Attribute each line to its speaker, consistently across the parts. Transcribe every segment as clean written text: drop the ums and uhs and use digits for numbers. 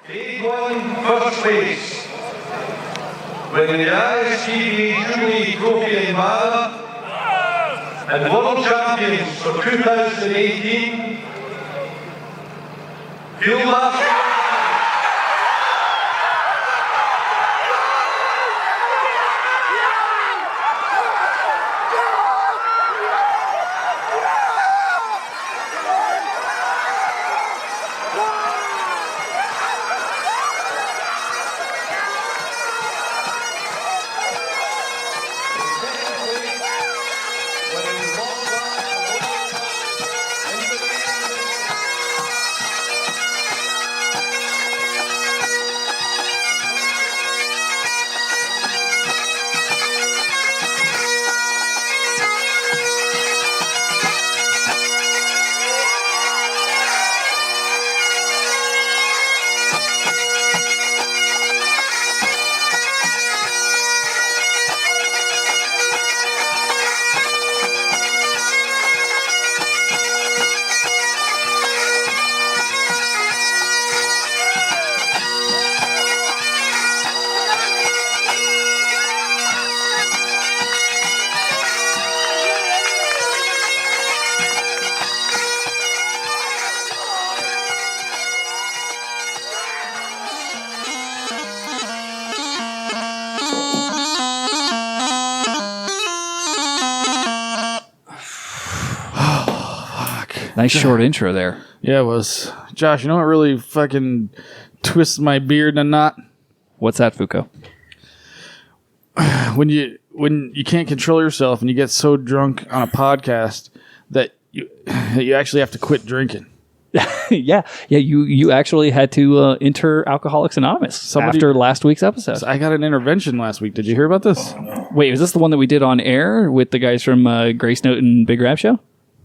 Speaker 1: League One first place, winning the ISTV Jubilee Trophy in Mana, and world champions for 2018, Field Master.
Speaker 2: Nice short intro there.
Speaker 3: Yeah, it was. Josh, you know what really fucking twists my beard in a knot?
Speaker 2: What's that, Fuko?
Speaker 3: When you can't control yourself and you get so drunk on a podcast that you actually have to quit drinking.
Speaker 2: yeah. You actually had to enter Alcoholics Anonymous after last week's episode.
Speaker 3: I got an intervention last week. Did you hear about this?
Speaker 2: Wait, was this the one that we did on air with the guys from Grace Note and Big Rap Show?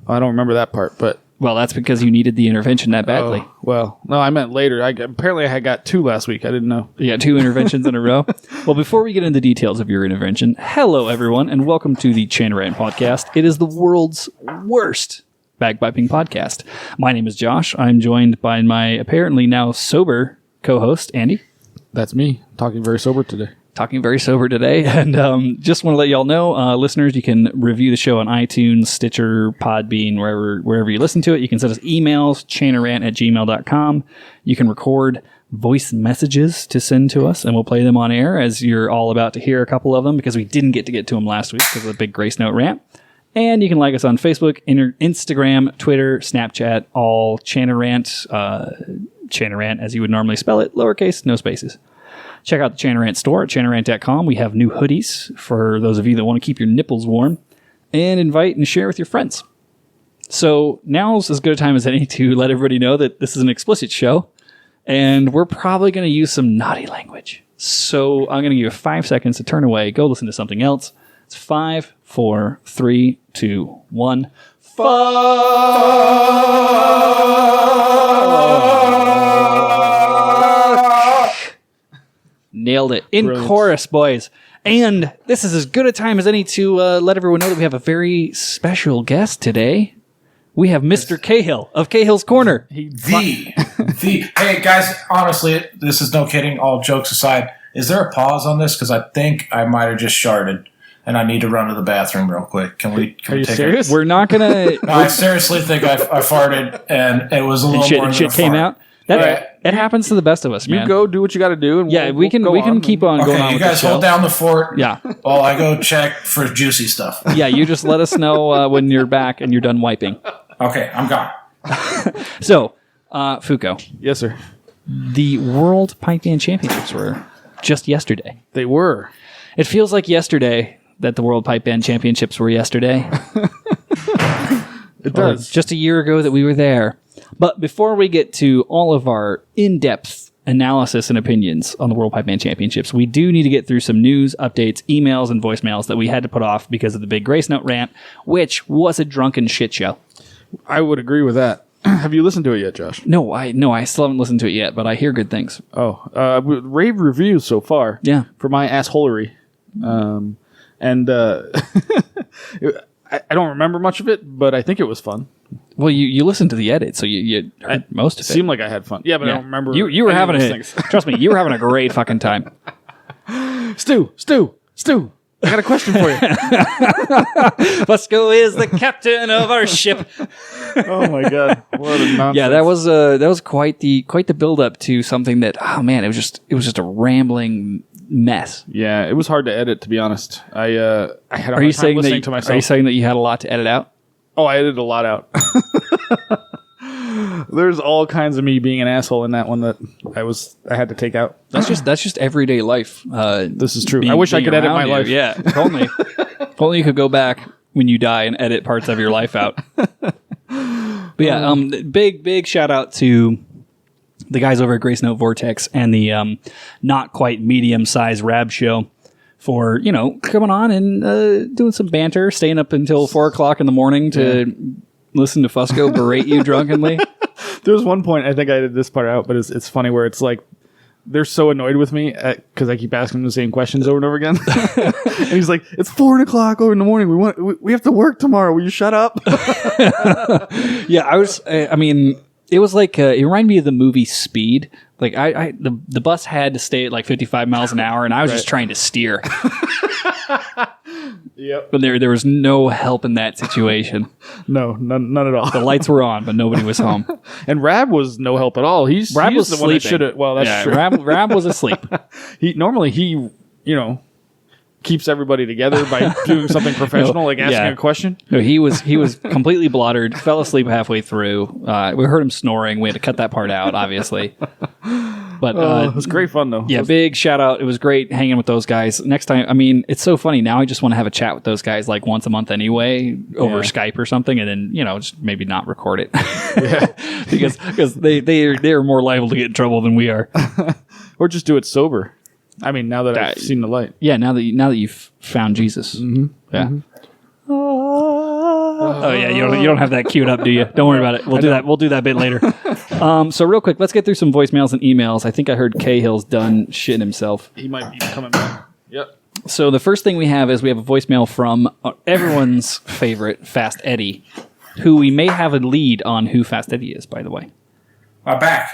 Speaker 3: I don't remember that part, but...
Speaker 2: Well, that's because you needed the intervention that badly.
Speaker 3: Oh, well, no, I meant later. Apparently I got 2 last week. I didn't know.
Speaker 2: You got 2 interventions in a row? Well, before we get into details of your intervention, hello, everyone, and welcome to the Chanarant Podcast. It is the world's worst bagpiping podcast. My name is Josh. I'm joined by my apparently now sober co-host, Andy.
Speaker 3: That's me, talking very sober today. And just want to let y'all know, listeners, you can review the show on iTunes, Stitcher, Podbean, wherever you listen to it. You can send us emails, chanarant@gmail.com. You can record voice messages to send to us, and we'll play them on air, as you're all about to hear a couple of them, because we didn't get to them last week because of the big Grace Note rant. And you can like us on Facebook, Instagram, Twitter, Snapchat, all Chanarant, Chanarant as you would normally spell it, lowercase, no spaces. Check out the Chanarant store at chanarant.com. We have new hoodies for those of you that want to keep your nipples warm, and invite and share with your friends. So now's as good a time as any to let everybody know that this is an explicit show, and we're probably going to use some naughty language. So I'm going to give you 5 seconds to turn away, go listen to something else. It's 5, 4, 3, 2, 1. Nailed it. In Brilliant. Chorus, boys. And this is as good a time as any to let everyone know that we have a very special guest today. We have Mr. Cahill of Cahill's Corner.
Speaker 4: Hey, guys, honestly, this is no kidding. All jokes aside, is there a pause on this? Because I think I might have just sharted, and I need to run to the bathroom real quick. Can we take
Speaker 3: serious?
Speaker 2: We're not going to...
Speaker 4: No, I seriously think I farted, and it was a little more than
Speaker 2: shit came
Speaker 4: fart.
Speaker 2: out? It happens to the best of us, man.
Speaker 3: You go do what you got to do. And
Speaker 2: we can keep on going on
Speaker 4: you
Speaker 2: with
Speaker 4: guys
Speaker 2: the show.
Speaker 4: hold down the fort.
Speaker 2: Yeah.
Speaker 4: While I go check for juicy stuff.
Speaker 2: Yeah, you just let us know when you're back and you're done wiping.
Speaker 4: Okay, I'm gone.
Speaker 2: So, Fuko.
Speaker 3: Yes, sir.
Speaker 2: The World Pipe Band Championships were just yesterday.
Speaker 3: They were.
Speaker 2: It feels like yesterday that the World Pipe Band Championships were yesterday.
Speaker 3: It does.
Speaker 2: Just a year ago that we were there. But before we get to all of our in-depth analysis and opinions on the World Pipe Band Championships, we do need to get through some news, updates, emails, and voicemails that we had to put off because of the big Grace Note rant, which was a drunken shit show.
Speaker 3: I would agree with that. Have you listened to it yet, Josh?
Speaker 2: No, I still haven't listened to it yet, but I hear good things.
Speaker 3: Rave reviews so far.
Speaker 2: Yeah.
Speaker 3: For my assholery. I don't remember much of it, but I think it was fun.
Speaker 2: Well, you listened to the edit, so you heard most of it.
Speaker 3: Seemed like I had fun. Yeah, but I don't remember.
Speaker 2: You were having
Speaker 3: any of
Speaker 2: a
Speaker 3: those things.
Speaker 2: trust me, you were having a great fucking time.
Speaker 3: Stu. I got a question for you.
Speaker 2: Fusco is the captain of our ship.
Speaker 3: Oh my god, what a nonsense!
Speaker 2: Yeah, that was quite the build up to something that it was just a rambling mess.
Speaker 3: Yeah, it was hard to edit, to be honest. I had a
Speaker 2: Are
Speaker 3: hard
Speaker 2: you
Speaker 3: time
Speaker 2: saying
Speaker 3: listening
Speaker 2: that?
Speaker 3: to myself.
Speaker 2: Are you saying that you had a lot to edit out?
Speaker 3: Oh, I edited a lot out. There's all kinds of me being an asshole in that one that I had to take out.
Speaker 2: That's just everyday life.
Speaker 3: This is true. I wish I could edit my life.
Speaker 2: Yeah, if only you could go back when you die and edit parts of your life out. But yeah, big shout out to the guys over at Grace Note Vortex and the not quite medium sized Rab show for coming on and doing some banter, staying up until 4:00 in the morning to listen to Fusco berate you drunkenly.
Speaker 3: There was one point, I think I edited this part out, but it's funny where it's like they're so annoyed with me because I keep asking them the same questions over and over again. And he's like, "It's 4:00 over in the morning. We have to work tomorrow. Will you shut up?"
Speaker 2: Yeah, it was like it reminded me of the movie Speed. Like the bus had to stay at like 55 miles an hour, and I was just trying to steer.
Speaker 3: Yep.
Speaker 2: But there was no help in that situation.
Speaker 3: No, none at all.
Speaker 2: The lights were on, but nobody was home.
Speaker 3: And Rab was no help at all.
Speaker 2: Rab was
Speaker 3: the one that
Speaker 2: sleeping.
Speaker 3: should have. Well, that's true.
Speaker 2: Rab was asleep.
Speaker 3: He keeps everybody together by doing something professional, like asking a question.
Speaker 2: No, he was completely blottered, fell asleep halfway through. We heard him snoring. We had to cut that part out, obviously. But
Speaker 3: it was great fun, though.
Speaker 2: Yeah, big shout out. It was great hanging with those guys. Next time, it's so funny. Now I just want to have a chat with those guys like once a month anyway, over Skype or something, and then, just maybe not record it. Yeah. because they are more liable to get in trouble than we are.
Speaker 3: Or just do it sober. Now that I've seen the light.
Speaker 2: Yeah, now that you've found Jesus. Mm-hmm. Yeah. Mm-hmm. Oh yeah, you don't have that queued up, do you? Don't worry about it. We'll do that. We'll do that bit later. So real quick, let's get through some voicemails and emails. I think I heard Cahill's done shitting himself.
Speaker 3: He might be coming back. Yep.
Speaker 2: So the first thing we have is we have a voicemail from everyone's favorite Fast Eddie, who we may have a lead on who Fast Eddie is, by the way.
Speaker 4: I'm back.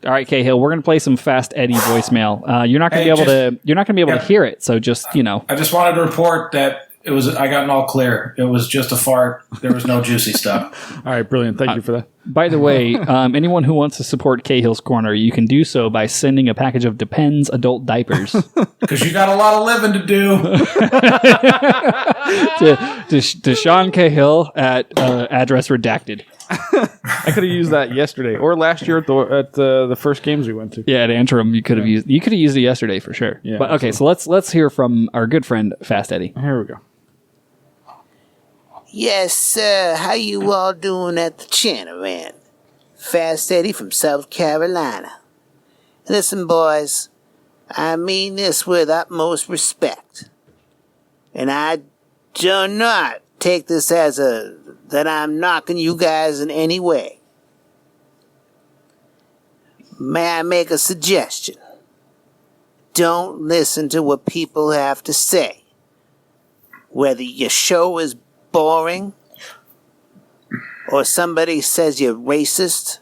Speaker 2: All right, Cahill, we're going to play some Fast Eddie voicemail. You're not going to be able to hear it, so just,
Speaker 4: I just wanted to report that I got an all clear. It was just a fart. There was no juicy stuff.
Speaker 3: All right, brilliant. Thank you for that.
Speaker 2: By the way, anyone who wants to support Cahill's Corner, you can do so by sending a package of Depends adult diapers.
Speaker 4: Because you got a lot of living to do.
Speaker 2: to Sean Cahill at address redacted.
Speaker 3: I could have used that yesterday or last year at the first games we went to.
Speaker 2: Yeah, at Antrim, you could have used it yesterday for sure. Yeah, but okay, so let's hear from our good friend Fast Eddie.
Speaker 3: Here we go.
Speaker 5: Yes, sir. How you all doing at the channel, man? Fast Eddie from South Carolina. Listen, boys, I mean this with utmost respect. And I do not take this as that I'm knocking you guys in any way. May I make a suggestion? Don't listen to what people have to say. Whether your show is boring, or somebody says you're racist,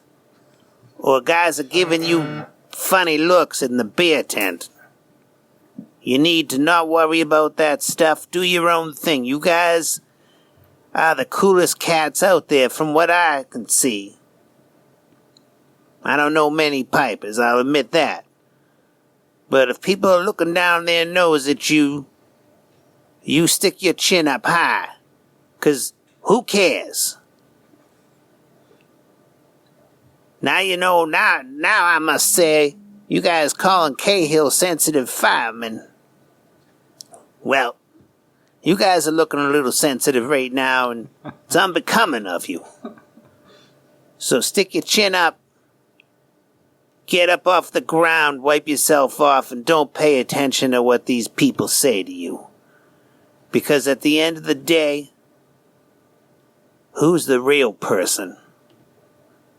Speaker 5: or guys are giving you funny looks in the beer tent. You need to not worry about that stuff. Do your own thing. You guys are the coolest cats out there from what I can see. I don't know many pipers, I'll admit that. But if people are looking down their nose at you, you stick your chin up high. 'Cause who cares? Now you know, now I must say, you guys calling Cahill sensitive fireman. Well, you guys are looking a little sensitive right now, and it's unbecoming of you. So stick your chin up, get up off the ground, wipe yourself off, and don't pay attention to what these people say to you. Because at the end of the day, who's the real person?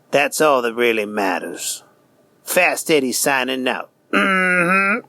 Speaker 5: That's all that really matters. Fast Eddie signing out. Mm-hmm.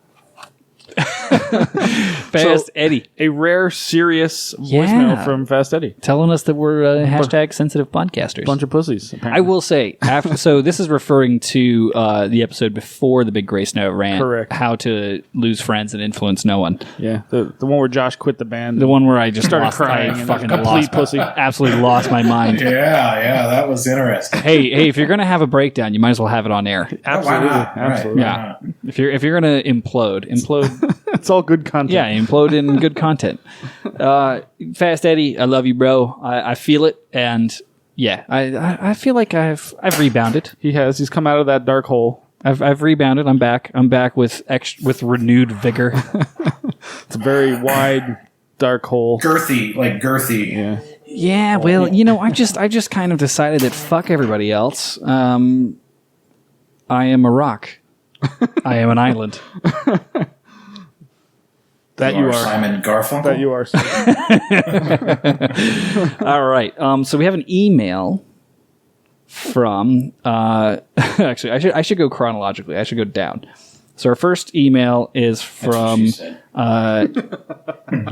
Speaker 2: Fast Eddie.
Speaker 3: A rare, serious voicemail from Fast Eddie.
Speaker 2: Telling us that we're hashtag sensitive podcasters.
Speaker 3: Bunch of pussies, apparently.
Speaker 2: I will say, so this is referring to the episode before the big Gray Snow rant.
Speaker 3: Correct.
Speaker 2: How to lose friends and influence no one.
Speaker 3: Yeah, the one where Josh quit the band.
Speaker 2: The one where I just
Speaker 3: started crying.
Speaker 2: I
Speaker 3: and
Speaker 2: fucking
Speaker 3: complete
Speaker 2: lost,
Speaker 3: pussy.
Speaker 2: absolutely lost my mind.
Speaker 4: Yeah, that was interesting.
Speaker 2: Hey, if you're gonna have a breakdown, you might as well have it on air.
Speaker 3: Absolutely,
Speaker 4: Why not?
Speaker 3: absolutely.
Speaker 2: Yeah. If you're gonna implode.
Speaker 3: It's all good content.
Speaker 2: Yeah, implode in good content. Fast Eddie, I love you, bro. I feel it, and yeah, I feel like I've rebounded.
Speaker 3: He has. He's come out of that dark hole.
Speaker 2: I've rebounded. I'm back. I'm back with renewed vigor.
Speaker 3: It's a very wide, dark hole.
Speaker 4: Girthy.
Speaker 3: Yeah.
Speaker 2: Yeah, well, I just kind of decided that fuck everybody else. I am a rock. I am an island.
Speaker 3: That you are
Speaker 4: Simon Garfunkel.
Speaker 3: That you are.
Speaker 2: All right. So we have an email from. Actually, I should go chronologically. I should go down. So our first email is from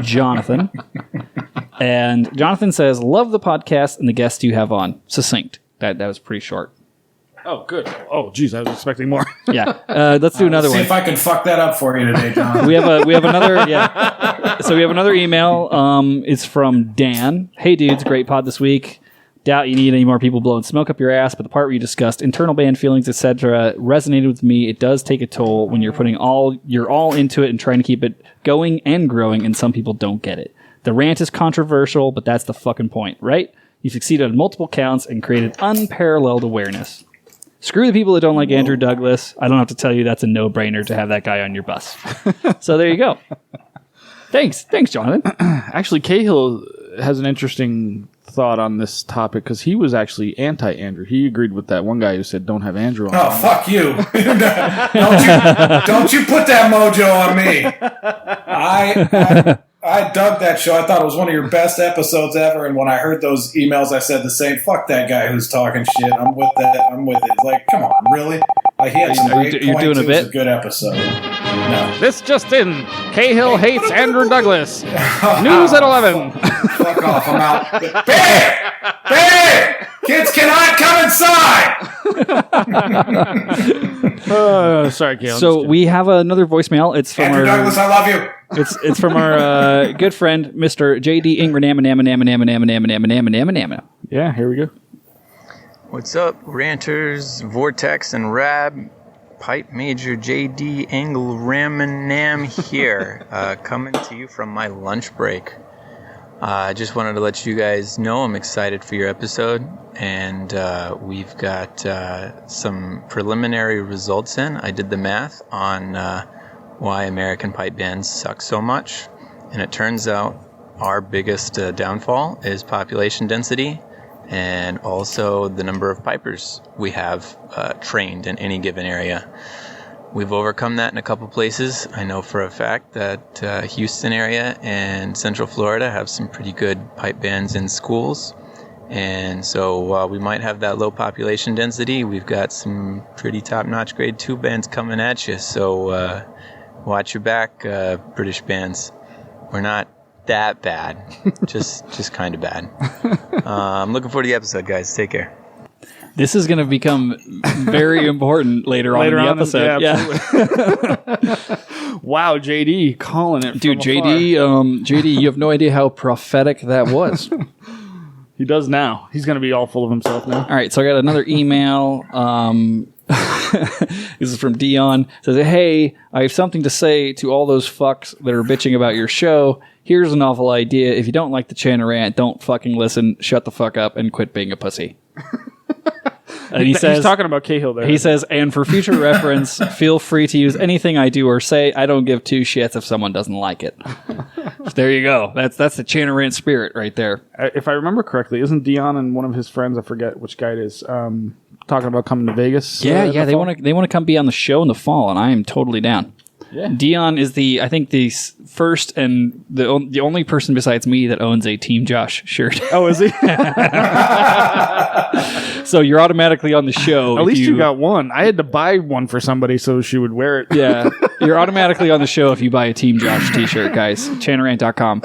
Speaker 2: Jonathan, and Jonathan says, "Love the podcast and the guests you have on. Succinct. That was pretty short."
Speaker 3: Oh, good. Oh, geez, I was expecting more.
Speaker 2: Yeah. Let's do another
Speaker 4: See
Speaker 2: one.
Speaker 4: if I can fuck that up for you today, John.
Speaker 2: We have another. Yeah. So we have another email. It's from Dan. Hey dudes, great pod this week. Doubt you need any more people blowing smoke up your ass, but the part where you discussed internal band feelings, etc., resonated with me. It does take a toll when you're all into it and trying to keep it going and growing, and some people don't get it. The rant is controversial, but that's the fucking point, right? You succeeded on multiple counts and created unparalleled awareness. Screw the people that don't like Andrew Douglas. I don't have to tell you that's a no-brainer to have that guy on your bus. So there you go. Thanks, Jonathan.
Speaker 3: Actually, Cahill has an interesting thought on this topic because he was actually anti-Andrew. He agreed with that one guy who said don't have Andrew on.
Speaker 4: Oh, fuck you. don't you put that mojo on me. I dug that show. I thought it was one of your best episodes ever. And when I heard those emails, I said the same. Fuck that guy who's talking shit. I'm with that. I'm with it. It's like, come on, really? Like, he had some great points.
Speaker 2: You're doing a
Speaker 4: It
Speaker 2: bit?
Speaker 4: was a good episode. No.
Speaker 3: This just in. Cahill hates Andrew Douglas. News at 11.
Speaker 4: Fuck off. I'm out. Bam! Bam! Kids cannot come inside!
Speaker 3: Sorry, Cahill.
Speaker 2: So we have another voicemail. It's from
Speaker 4: Andrew Douglas, I love you.
Speaker 2: It's from our good friend, Mr. J.D. Ingram.
Speaker 3: Yeah, here we go.
Speaker 6: What's up, ranters, Vortex, and Rab? Pipe Major J.D. Angle Ramanam here, coming to you from my lunch break. I just wanted to let you guys know I'm excited for your episode, and we've got some preliminary results in. I did the math on why American pipe bands suck so much, and it turns out our biggest downfall is population density and also the number of pipers we have trained in any given area. We've overcome that in a couple places. I know for a fact that Houston area and Central Florida have some pretty good pipe bands in schools. And so while we might have that low population density, we've got some pretty top-notch grade 2 bands coming at you. So watch your back, British bands. We're not that bad, just kind of bad. I'm looking forward to the episode, guys. Take care.
Speaker 2: This is going to become very important later on in the episode. Yeah.
Speaker 3: Wow, JD calling it.
Speaker 2: Dude, JD, you have no idea how prophetic that was.
Speaker 3: He does now. He's going to be all full of himself now.
Speaker 2: All right, so I got another email. This is from Dion. It says, hey, I have something to say to all those fucks that are bitching about your show. Here's a novel idea. If you don't like the Chana rant, don't fucking listen. Shut the fuck up and quit being a pussy. And he says,
Speaker 3: he's talking about Cahill there.
Speaker 2: He says, and for future reference, feel free to use anything I do or say. I don't give two shits if someone doesn't like it. There you go. That's the Chana rant spirit right there.
Speaker 3: If I remember correctly, isn't Dion and one of his friends, I forget which guy it is, talking about coming to Vegas?
Speaker 2: Yeah. They want to come be on the show in the fall, and I am totally down. Dion is the first and the only person besides me that owns a Team Josh shirt.
Speaker 3: Oh, is he?
Speaker 2: So you're automatically on the show.
Speaker 3: At least you got one. I had to buy one for somebody so she would wear it.
Speaker 2: Yeah, you're automatically on the show if you buy a Team Josh t-shirt, guys. Chanarant.com.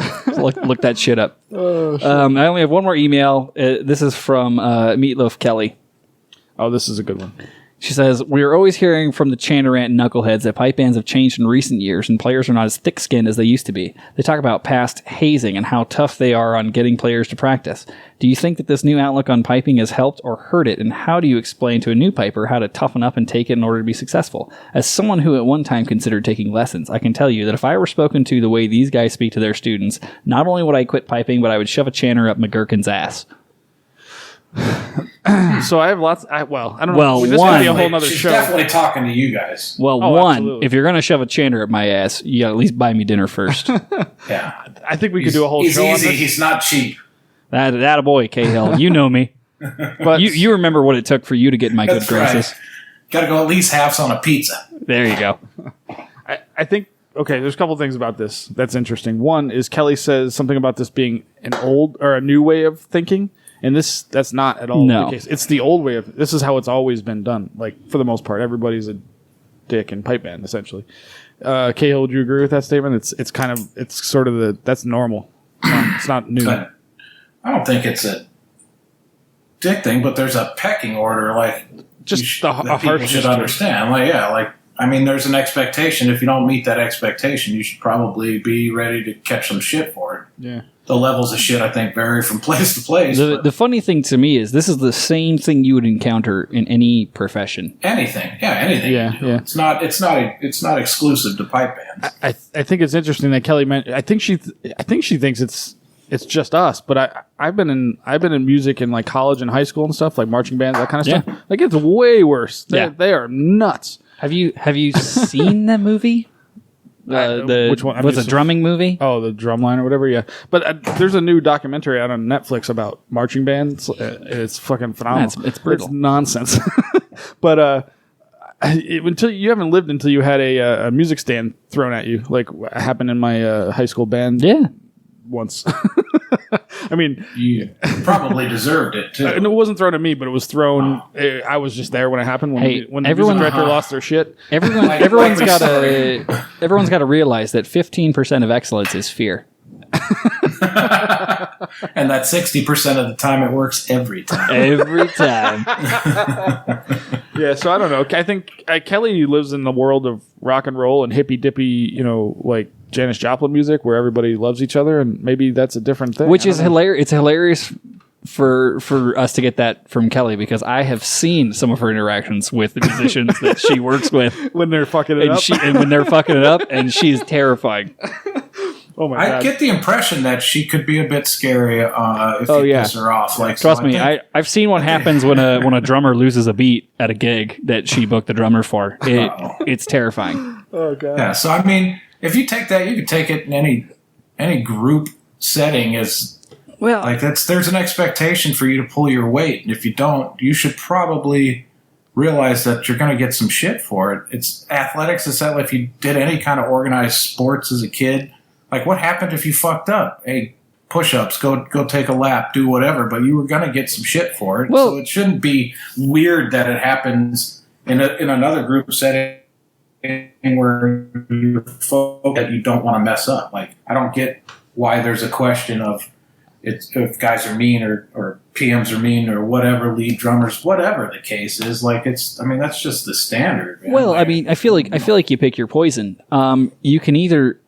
Speaker 2: Look that shit up. Oh, shit. I only have one more email. This is from Meatloaf Kelly.
Speaker 3: Oh, this is a good one.
Speaker 2: She says, we are always hearing from the Chanarant knuckleheads that pipe bands have changed in recent years and players are not as thick-skinned as they used to be. They talk about past hazing and how tough they are on getting players to practice. Do you think that this new outlook on piping has helped or hurt it, and how do you explain to a new piper how to toughen up and take it in order to be successful? As someone who at one time considered taking lessons, I can tell you that if I were spoken to the way these guys speak to their students, not only would I quit piping, but I would shove a chanter up McGurkin's ass.
Speaker 3: So I have lots. I don't know.
Speaker 2: Well,
Speaker 3: this
Speaker 2: one,
Speaker 3: could be a whole nother
Speaker 4: She's
Speaker 3: show.
Speaker 4: definitely talking to you guys.
Speaker 2: Well,
Speaker 3: absolutely.
Speaker 2: if you're going to shove a chanter up my ass, you got to at least buy me dinner first.
Speaker 4: Yeah,
Speaker 3: I think we could do a whole
Speaker 4: he's
Speaker 3: show
Speaker 4: easy.
Speaker 3: on this.
Speaker 4: He's not cheap.
Speaker 2: That a boy, Cahill. You know me.
Speaker 3: But
Speaker 2: You remember what it took for you to get in my good
Speaker 4: That's
Speaker 2: graces.
Speaker 4: right. Got to go at least halves on a pizza.
Speaker 2: There you go.
Speaker 3: I think, okay, there's a couple things about this that's interesting. One is Kelly says something about this being an old or a new way of thinking. And that's not at all
Speaker 2: No.
Speaker 3: the case. It's the old way of. This is how it's always been done. Like for the most part, everybody's a dick in pipe band essentially. Cahill, would you agree with that statement? It's sort of that's normal. It's not new.
Speaker 4: But I don't think it's a dick thing, but there's a pecking order. Like
Speaker 3: Just
Speaker 4: that
Speaker 3: a
Speaker 4: people
Speaker 3: harsh
Speaker 4: should understand. I mean, there's an expectation. If you don't meet that expectation, you should probably be ready to catch some shit for it.
Speaker 3: Yeah.
Speaker 4: The levels of shit, I think, vary from place to place.
Speaker 2: The funny thing to me is this is the same thing you would encounter in any profession.
Speaker 4: anything.
Speaker 3: Yeah, yeah.
Speaker 4: It's not exclusive to pipe bands.
Speaker 3: I think it's interesting that Kelly meant. I think she thinks it's just us. But I've been in music in like college and high school and stuff, like marching bands, that kind of
Speaker 2: Yeah.
Speaker 3: stuff. Like it's way worse.
Speaker 2: Yeah.
Speaker 3: They are nuts.
Speaker 2: Have you seen the movie?
Speaker 3: Which one?
Speaker 2: Was a drumming movie?
Speaker 3: Oh, the Drumline or whatever. Yeah, but there's a new documentary out on Netflix about marching bands. It's fucking phenomenal.
Speaker 2: It's brutal.
Speaker 3: It's nonsense. But until you haven't lived until you had a music stand thrown at you, like what happened in my high school band.
Speaker 2: Yeah.
Speaker 3: Once. I mean,
Speaker 4: You probably deserved it too.
Speaker 3: and it wasn't thrown at me, but it was thrown. I was just there when it happened. When,
Speaker 2: Hey,
Speaker 3: when the
Speaker 2: everyone-
Speaker 3: music director lost their shit.
Speaker 2: Everyone's
Speaker 4: like
Speaker 2: got
Speaker 4: the
Speaker 2: to everyone's got to realize that 15% of excellence is fear.
Speaker 4: And that 60% of the time it works every time.
Speaker 2: Every time.
Speaker 3: Yeah, so I don't know. I think Kelly lives in the world of rock and roll and hippy dippy, like Janis Joplin music, where everybody loves each other, and maybe that's a different thing.
Speaker 2: Which
Speaker 3: I
Speaker 2: is
Speaker 3: don't know.
Speaker 2: hilarious. It's hilarious for us to get that from Kelly because I have seen some of her interactions with the musicians that she works with,
Speaker 3: when they're fucking it
Speaker 2: and
Speaker 3: up.
Speaker 2: and when they're fucking it up, and she's terrifying.
Speaker 3: Oh my
Speaker 4: I
Speaker 3: god!
Speaker 4: get the impression that she could be a bit scary if
Speaker 3: Oh,
Speaker 4: you
Speaker 3: yeah.
Speaker 4: piss her off. Like,
Speaker 2: Trust
Speaker 4: so
Speaker 2: me,
Speaker 4: think-
Speaker 2: I've seen what happens when a drummer loses a beat at a gig that she booked the drummer for. It's terrifying.
Speaker 3: Oh god!
Speaker 4: Yeah, so I mean, if you take that, you could take it in any group setting. Is
Speaker 2: Well,
Speaker 4: like there's an expectation for you to pull your weight, and if you don't, you should probably realize that you're going to get some shit for it. It's athletics. It's that if you did any kind of organized sports as a kid, like what happened if you fucked up? Hey, push-ups, go take a lap, do whatever, but you were going to get some shit for it.
Speaker 2: Well-
Speaker 4: So it shouldn't be weird that it happens in another group setting where you're focused that you don't want to mess up. Like, I don't get why there's a question of if guys are mean or PMs are mean or whatever, lead drummers, whatever the case is. Like, that's just the standard. Man.
Speaker 2: well,
Speaker 4: Like,
Speaker 2: I feel like you pick your poison. You can either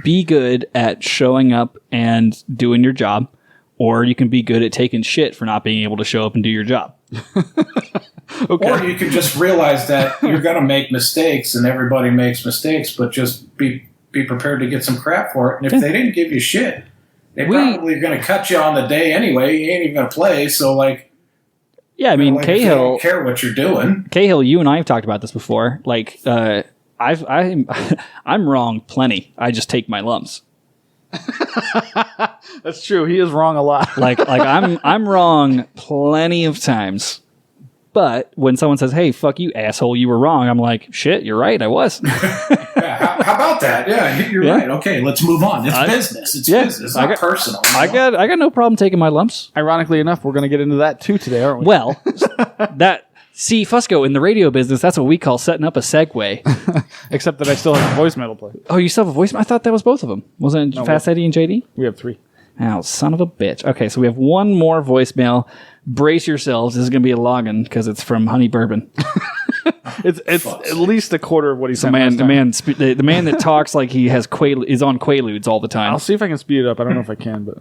Speaker 2: be good at showing up and doing your job, or you can be good at taking shit for not being able to show up and do your job.
Speaker 4: Or you can just realize that you're going to make mistakes, and everybody makes mistakes, but just be prepared to get some crap for it. And if they didn't give you shit, they probably are going to cut you on the day anyway. You ain't even going to play. So, like,
Speaker 2: Yeah, I mean,
Speaker 4: like, if you
Speaker 2: Cahill,
Speaker 4: don't care what you're doing.
Speaker 2: Cahill, you and I have talked about this before. Like, I'm wrong plenty. I just take my lumps.
Speaker 3: That's true. He is wrong a lot.
Speaker 2: Like I'm wrong plenty of times. But when someone says, "Hey, fuck you, asshole, you were wrong," I'm like, "Shit, you're right, I was."
Speaker 4: How about that? Yeah, you're right. Okay, let's move on. It's business. It's business. It's not personal.
Speaker 2: I got no problem taking my lumps.
Speaker 3: Ironically enough, we're going to get into that too today, aren't we?
Speaker 2: Well, see, Fusco, in the radio business, that's what we call setting up a segue.
Speaker 3: Except that I still have a voicemail to play.
Speaker 2: Oh, you still have a voicemail? I thought that was both of them. Wasn't it Fast Eddie and JD?
Speaker 3: We have 3.
Speaker 2: Oh, son of a bitch. Okay, so we have one more voicemail. Brace yourselves. This is going to be a login because it's from Honey Bourbon.
Speaker 3: It's at least a quarter of what he said.
Speaker 2: The man that talks like he has is on Quaaludes all the time.
Speaker 3: I'll see if I can speed it up. I don't know if I can, but...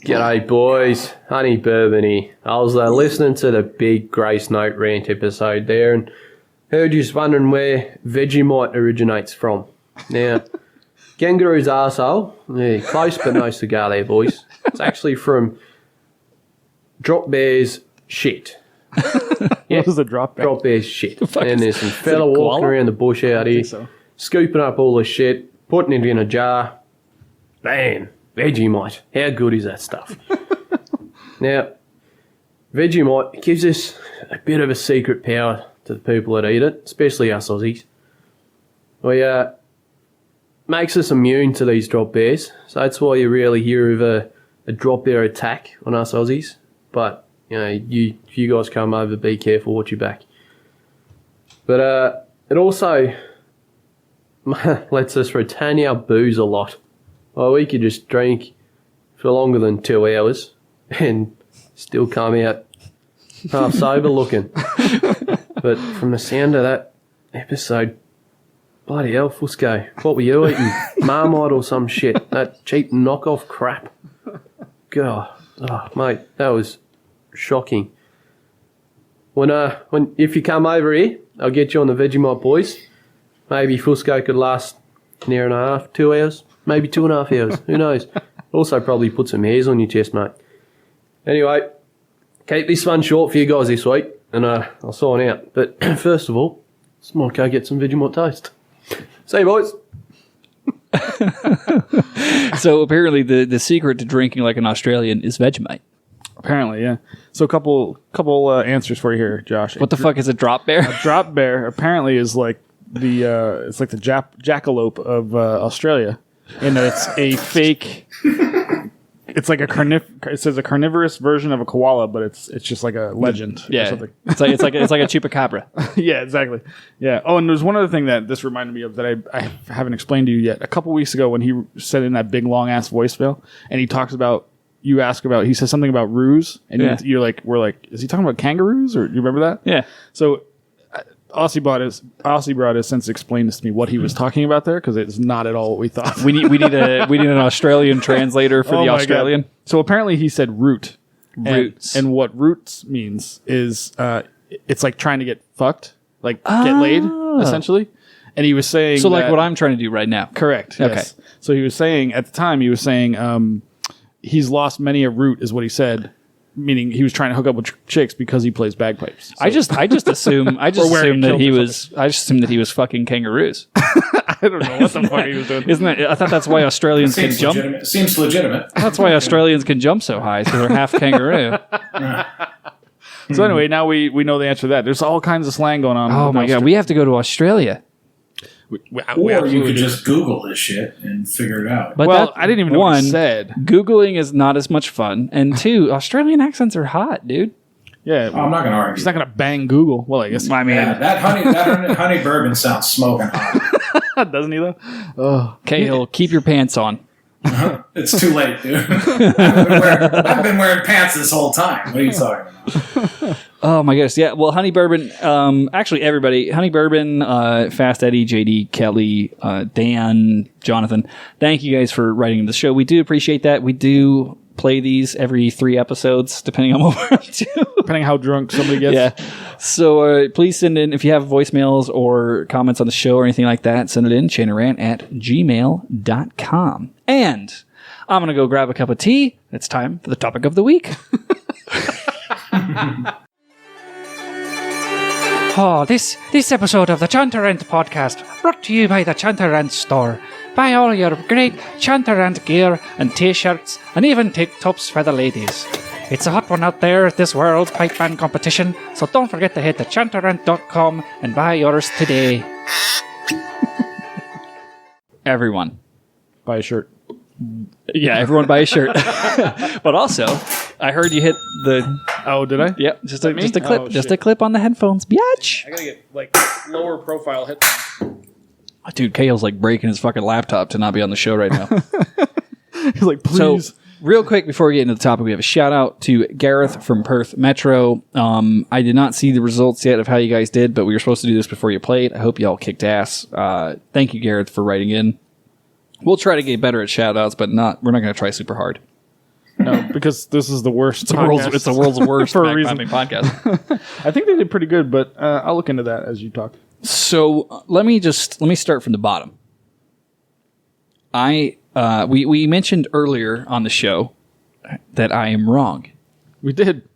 Speaker 7: G'day boys, Honey Bourbon here. I was listening to the big Grace Note rant episode there and heard you wondering where Vegemite originates from. Now, kangaroo's arsehole, yeah, close but no cigar there boys. It's actually from Drop Bear's shit.
Speaker 3: What was the drop bear?
Speaker 7: Drop Bear's shit. And there's some fella walking around the bush out here, scooping up all the shit, putting it in a jar. Bam! Vegemite. How good is that stuff? Now, Vegemite gives us a bit of a secret power to the people that eat it, especially us Aussies. Makes us immune to these drop bears, so that's why you rarely hear of a drop bear attack on us Aussies. But, if you guys come over, be careful, watch your back. But it also lets us retain our booze a lot. Well, we could just drink for longer than 2 hours and still come out half sober looking. But from the sound of that episode, bloody hell, Fusco, what were you eating? Marmite or some shit? That cheap knockoff crap. God, mate, that was shocking. If you come over here, I'll get you on the Vegemite boys. Maybe Fusco could last an hour and a half, 2 hours. Maybe 2.5 hours. Who knows? Also probably put some hairs on your chest, mate. Anyway, keep this one short for you guys this week, and I'll sign out. But first of all, let's go get some Vegemite toast. See you, boys.
Speaker 2: So apparently the secret to drinking like an Australian is Vegemite.
Speaker 3: Apparently, yeah. So a couple answers for you here, Josh.
Speaker 2: What the fuck is a drop bear?
Speaker 3: A drop bear apparently is like it's like the jackalope of Australia. And it's a fake. It's like it says a carnivorous version of a koala, but it's just like a legend.
Speaker 2: Yeah,
Speaker 3: or something.
Speaker 2: it's like a chupacabra.
Speaker 3: Yeah, exactly. Yeah. Oh, and there's one other thing that this reminded me of that I haven't explained to you yet. A couple weeks ago, when he sent in that big long ass voicemail, and he talks about he says something about roos, and we're like, is he talking about kangaroos, or you remember that?
Speaker 2: Yeah.
Speaker 3: So. Aussie brought has since explained this to me what he was talking about there, because it's not at all what we thought.
Speaker 2: We need an Australian translator for the Australian.
Speaker 3: God. So apparently he said root.
Speaker 2: Roots.
Speaker 3: And what roots means is it's like trying to get fucked, like get laid, essentially. And he was saying
Speaker 2: so like what I'm trying to do right now.
Speaker 3: Correct.
Speaker 2: Okay.
Speaker 3: Yes. So he was saying at the time he's lost many a root is what he said. Meaning he was trying to hook up with chicks because he plays bagpipes. So.
Speaker 2: I just assume that he was fucking kangaroos.
Speaker 3: I don't know what the fuck he was doing.
Speaker 2: Isn't it? I thought that's why Australians can jump.
Speaker 4: Seems legitimate.
Speaker 2: That's why Australians can jump so high, because they're half kangaroo.
Speaker 3: So anyway, now we know the answer to that. There's all kinds of slang going on.
Speaker 2: Oh my god, we have to go to Australia.
Speaker 4: Or you could just Google this shit and figure it out.
Speaker 2: But
Speaker 3: I didn't even know what he said.
Speaker 2: Googling is not as much fun, and 2, Australian accents are hot, dude.
Speaker 3: Yeah,
Speaker 4: I'm not going to argue.
Speaker 3: He's not going to bang Google. Well, I guess.
Speaker 2: I mean,
Speaker 4: that honey bourbon sounds smoking hot.
Speaker 3: Doesn't he though? Oh,
Speaker 2: Cahill, keep your pants on.
Speaker 4: It's too late, dude. I've been wearing pants this whole time. What are you talking about?
Speaker 2: Oh my goodness, yeah. Well, Honey Bourbon, actually everybody, Honey Bourbon, Fast Eddie, JD, Kelly, Dan, Jonathan, thank you guys for writing the show. We do appreciate that. We do play these every 3 episodes, depending on what we're up to.
Speaker 3: Depending how drunk somebody gets.
Speaker 2: Yeah. So please send in, if you have voicemails or comments on the show or anything like that, send it in, chainerant@gmail.com. And I'm going to go grab a cup of tea. It's time for the topic of the week. Oh, this episode of the Chantarant podcast brought to you by the Chantarant store. Buy all your great Chantarant gear and t-shirts and even tank tops for the ladies. It's a hot one out there at this world's pipe band competition, so don't forget to head to chantarant.com and buy yours today. everyone.
Speaker 3: Buy a shirt.
Speaker 2: Yeah, everyone buy a shirt. But also, I heard you hit the.
Speaker 3: Oh, did I?
Speaker 2: Yep, just a clip,
Speaker 3: Oh,
Speaker 2: just
Speaker 3: shit.
Speaker 2: a clip on the headphones, biatch.
Speaker 3: I gotta get like lower profile headphones.
Speaker 2: Dude, Cahill's like breaking his fucking laptop to not be on the show right now.
Speaker 3: He's like, please.
Speaker 2: So, real quick before we get into the topic, we have a shout out to Gareth from Perth Metro. I did not see the results yet of how you guys did, but we were supposed to do this before you played. I hope you all kicked ass. Thank you, Gareth, for writing in. We'll try to get better at shout outs, but we're not going to try super hard.
Speaker 3: No, because this is the worst.
Speaker 2: It's the world's worst
Speaker 3: For a reason.
Speaker 2: podcast.
Speaker 3: I think they did pretty good, but I'll look into that as you talk.
Speaker 2: So let me start from the bottom. We mentioned earlier on the show that I am wrong.
Speaker 3: We did.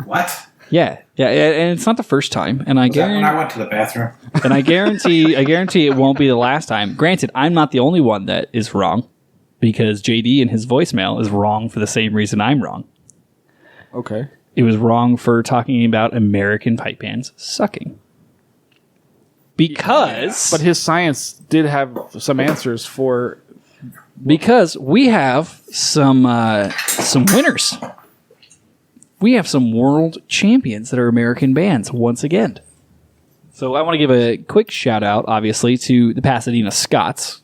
Speaker 4: What?
Speaker 2: Yeah, and it's not the first time, and
Speaker 4: Was that when I went to the bathroom?
Speaker 2: and I guarantee it won't be the last time. Granted, I'm not the only one that is wrong, because JD in his voicemail is wrong for the same reason I'm wrong.
Speaker 3: Okay.
Speaker 2: It was wrong for talking about American pipe bands sucking. Because
Speaker 3: But his science did have some answers for.
Speaker 2: Because we have some winners. We have some world champions that are American bands once again. So I want to give a quick shout out, obviously, to the Pasadena Scots,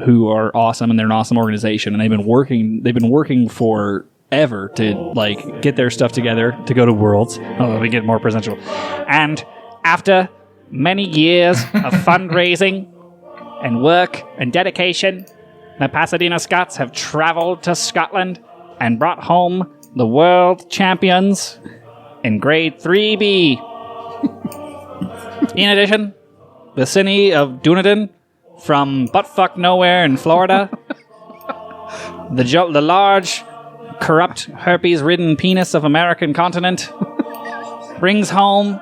Speaker 2: who are awesome and they're an awesome organization, and they've been working forever to like get their stuff together to go to Worlds. Oh, let me get more presentable. And after many years of fundraising and work and dedication, the Pasadena Scots have traveled to Scotland and brought home the world champions in grade 3B. In addition, the city of Dunedin from buttfuck nowhere in Florida, the large, corrupt, herpes-ridden penis of American continent, brings home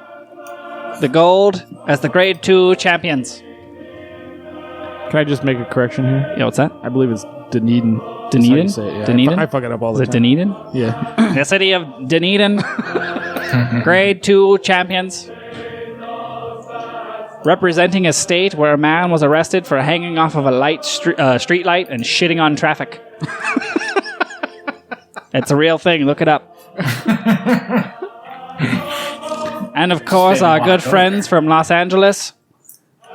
Speaker 2: the gold as the grade 2 champions.
Speaker 3: Can I just make a correction here?
Speaker 2: Yeah, what's that?
Speaker 3: I believe it's Dunedin.
Speaker 2: Dunedin?
Speaker 3: That's how you say it, yeah.
Speaker 2: Dunedin?
Speaker 3: I fuck it up all the
Speaker 2: Is it
Speaker 3: time.
Speaker 2: Dunedin?
Speaker 3: Yeah.
Speaker 2: The city of Dunedin, grade 2 champions, representing a state where a man was arrested for hanging off of a street light and shitting on traffic. It's a real thing. Look it up. And of course, our good friends from Los Angeles,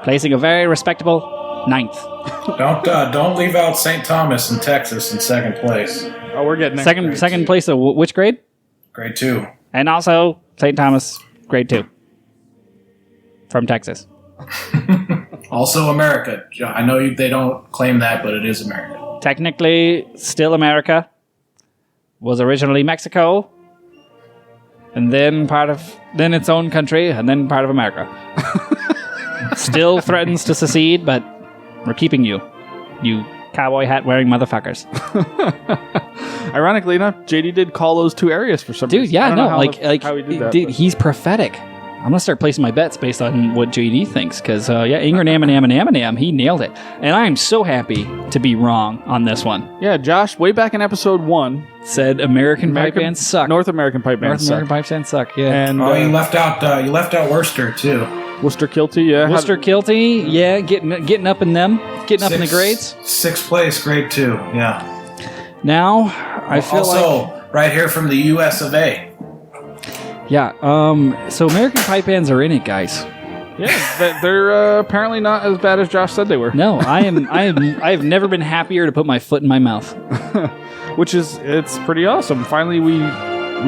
Speaker 2: placing a very respectable 9th.
Speaker 4: Don't leave out St. Thomas in Texas in second place.
Speaker 3: Oh, we're getting there.
Speaker 2: Second place of which grade?
Speaker 4: Grade 2.
Speaker 2: And also St. Thomas, grade 2. From Texas.
Speaker 4: Also America. I know they don't claim that, but it is America.
Speaker 2: Technically, still America. Was originally Mexico. And then then its own country, and then part of America. Still threatens to secede, but we're keeping you cowboy hat wearing motherfuckers.
Speaker 3: Ironically enough, JD did call those two areas for some
Speaker 2: Dude,
Speaker 3: reason.
Speaker 2: yeah,
Speaker 3: I don't
Speaker 2: no,
Speaker 3: know how he did that.
Speaker 2: dude,
Speaker 3: but-
Speaker 2: he's prophetic. I'm gonna start placing my bets based on what JD thinks, because Ingrid Am, he nailed it, and I am so happy to be wrong on this one.
Speaker 3: Yeah, Josh, way back in episode 1,
Speaker 2: Said American pipe bands suck.
Speaker 3: North American pipe bands
Speaker 2: North American pipe bands suck. Yeah,
Speaker 3: And
Speaker 4: Oh, you left out Worcester too.
Speaker 3: Worcester Kilty, yeah.
Speaker 2: Worcester Kilty, yeah, getting up in them, getting up in the grades.
Speaker 4: 6th place, grade 2. Yeah.
Speaker 2: Now I feel
Speaker 4: also, right here from the U.S. of A.
Speaker 2: yeah. So American pipe bands are in it, guys.
Speaker 3: Yeah, they're apparently not as bad as Josh said they were.
Speaker 2: No, I have never been happier to put my foot in my mouth.
Speaker 3: It's pretty awesome. Finally, we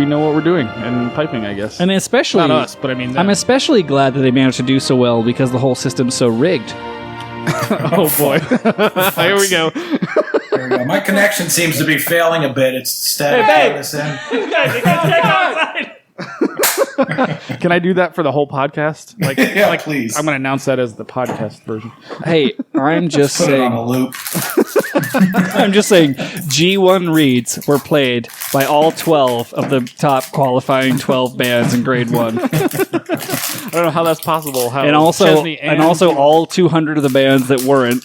Speaker 3: know what we're doing in piping, I guess.
Speaker 2: And especially
Speaker 3: Not us, but I mean them.
Speaker 2: I'm especially glad that they managed to do so well because the whole system's so rigged.
Speaker 3: Oh boy, here we go.
Speaker 4: There we go. My connection seems to be failing a bit. It's static on this end.
Speaker 3: Can I do that for the whole podcast? Like,
Speaker 4: Yeah, please.
Speaker 3: I'm going to announce that as the podcast version.
Speaker 2: Hey, I'm just
Speaker 4: Put it on
Speaker 2: saying.
Speaker 4: a loop.
Speaker 2: I'm just saying. G1 reads were played by all 12 of the top qualifying 12 bands in grade 1,
Speaker 3: I don't know how that's possible. How
Speaker 2: and also
Speaker 3: Chesney
Speaker 2: all 200 of the bands that weren't.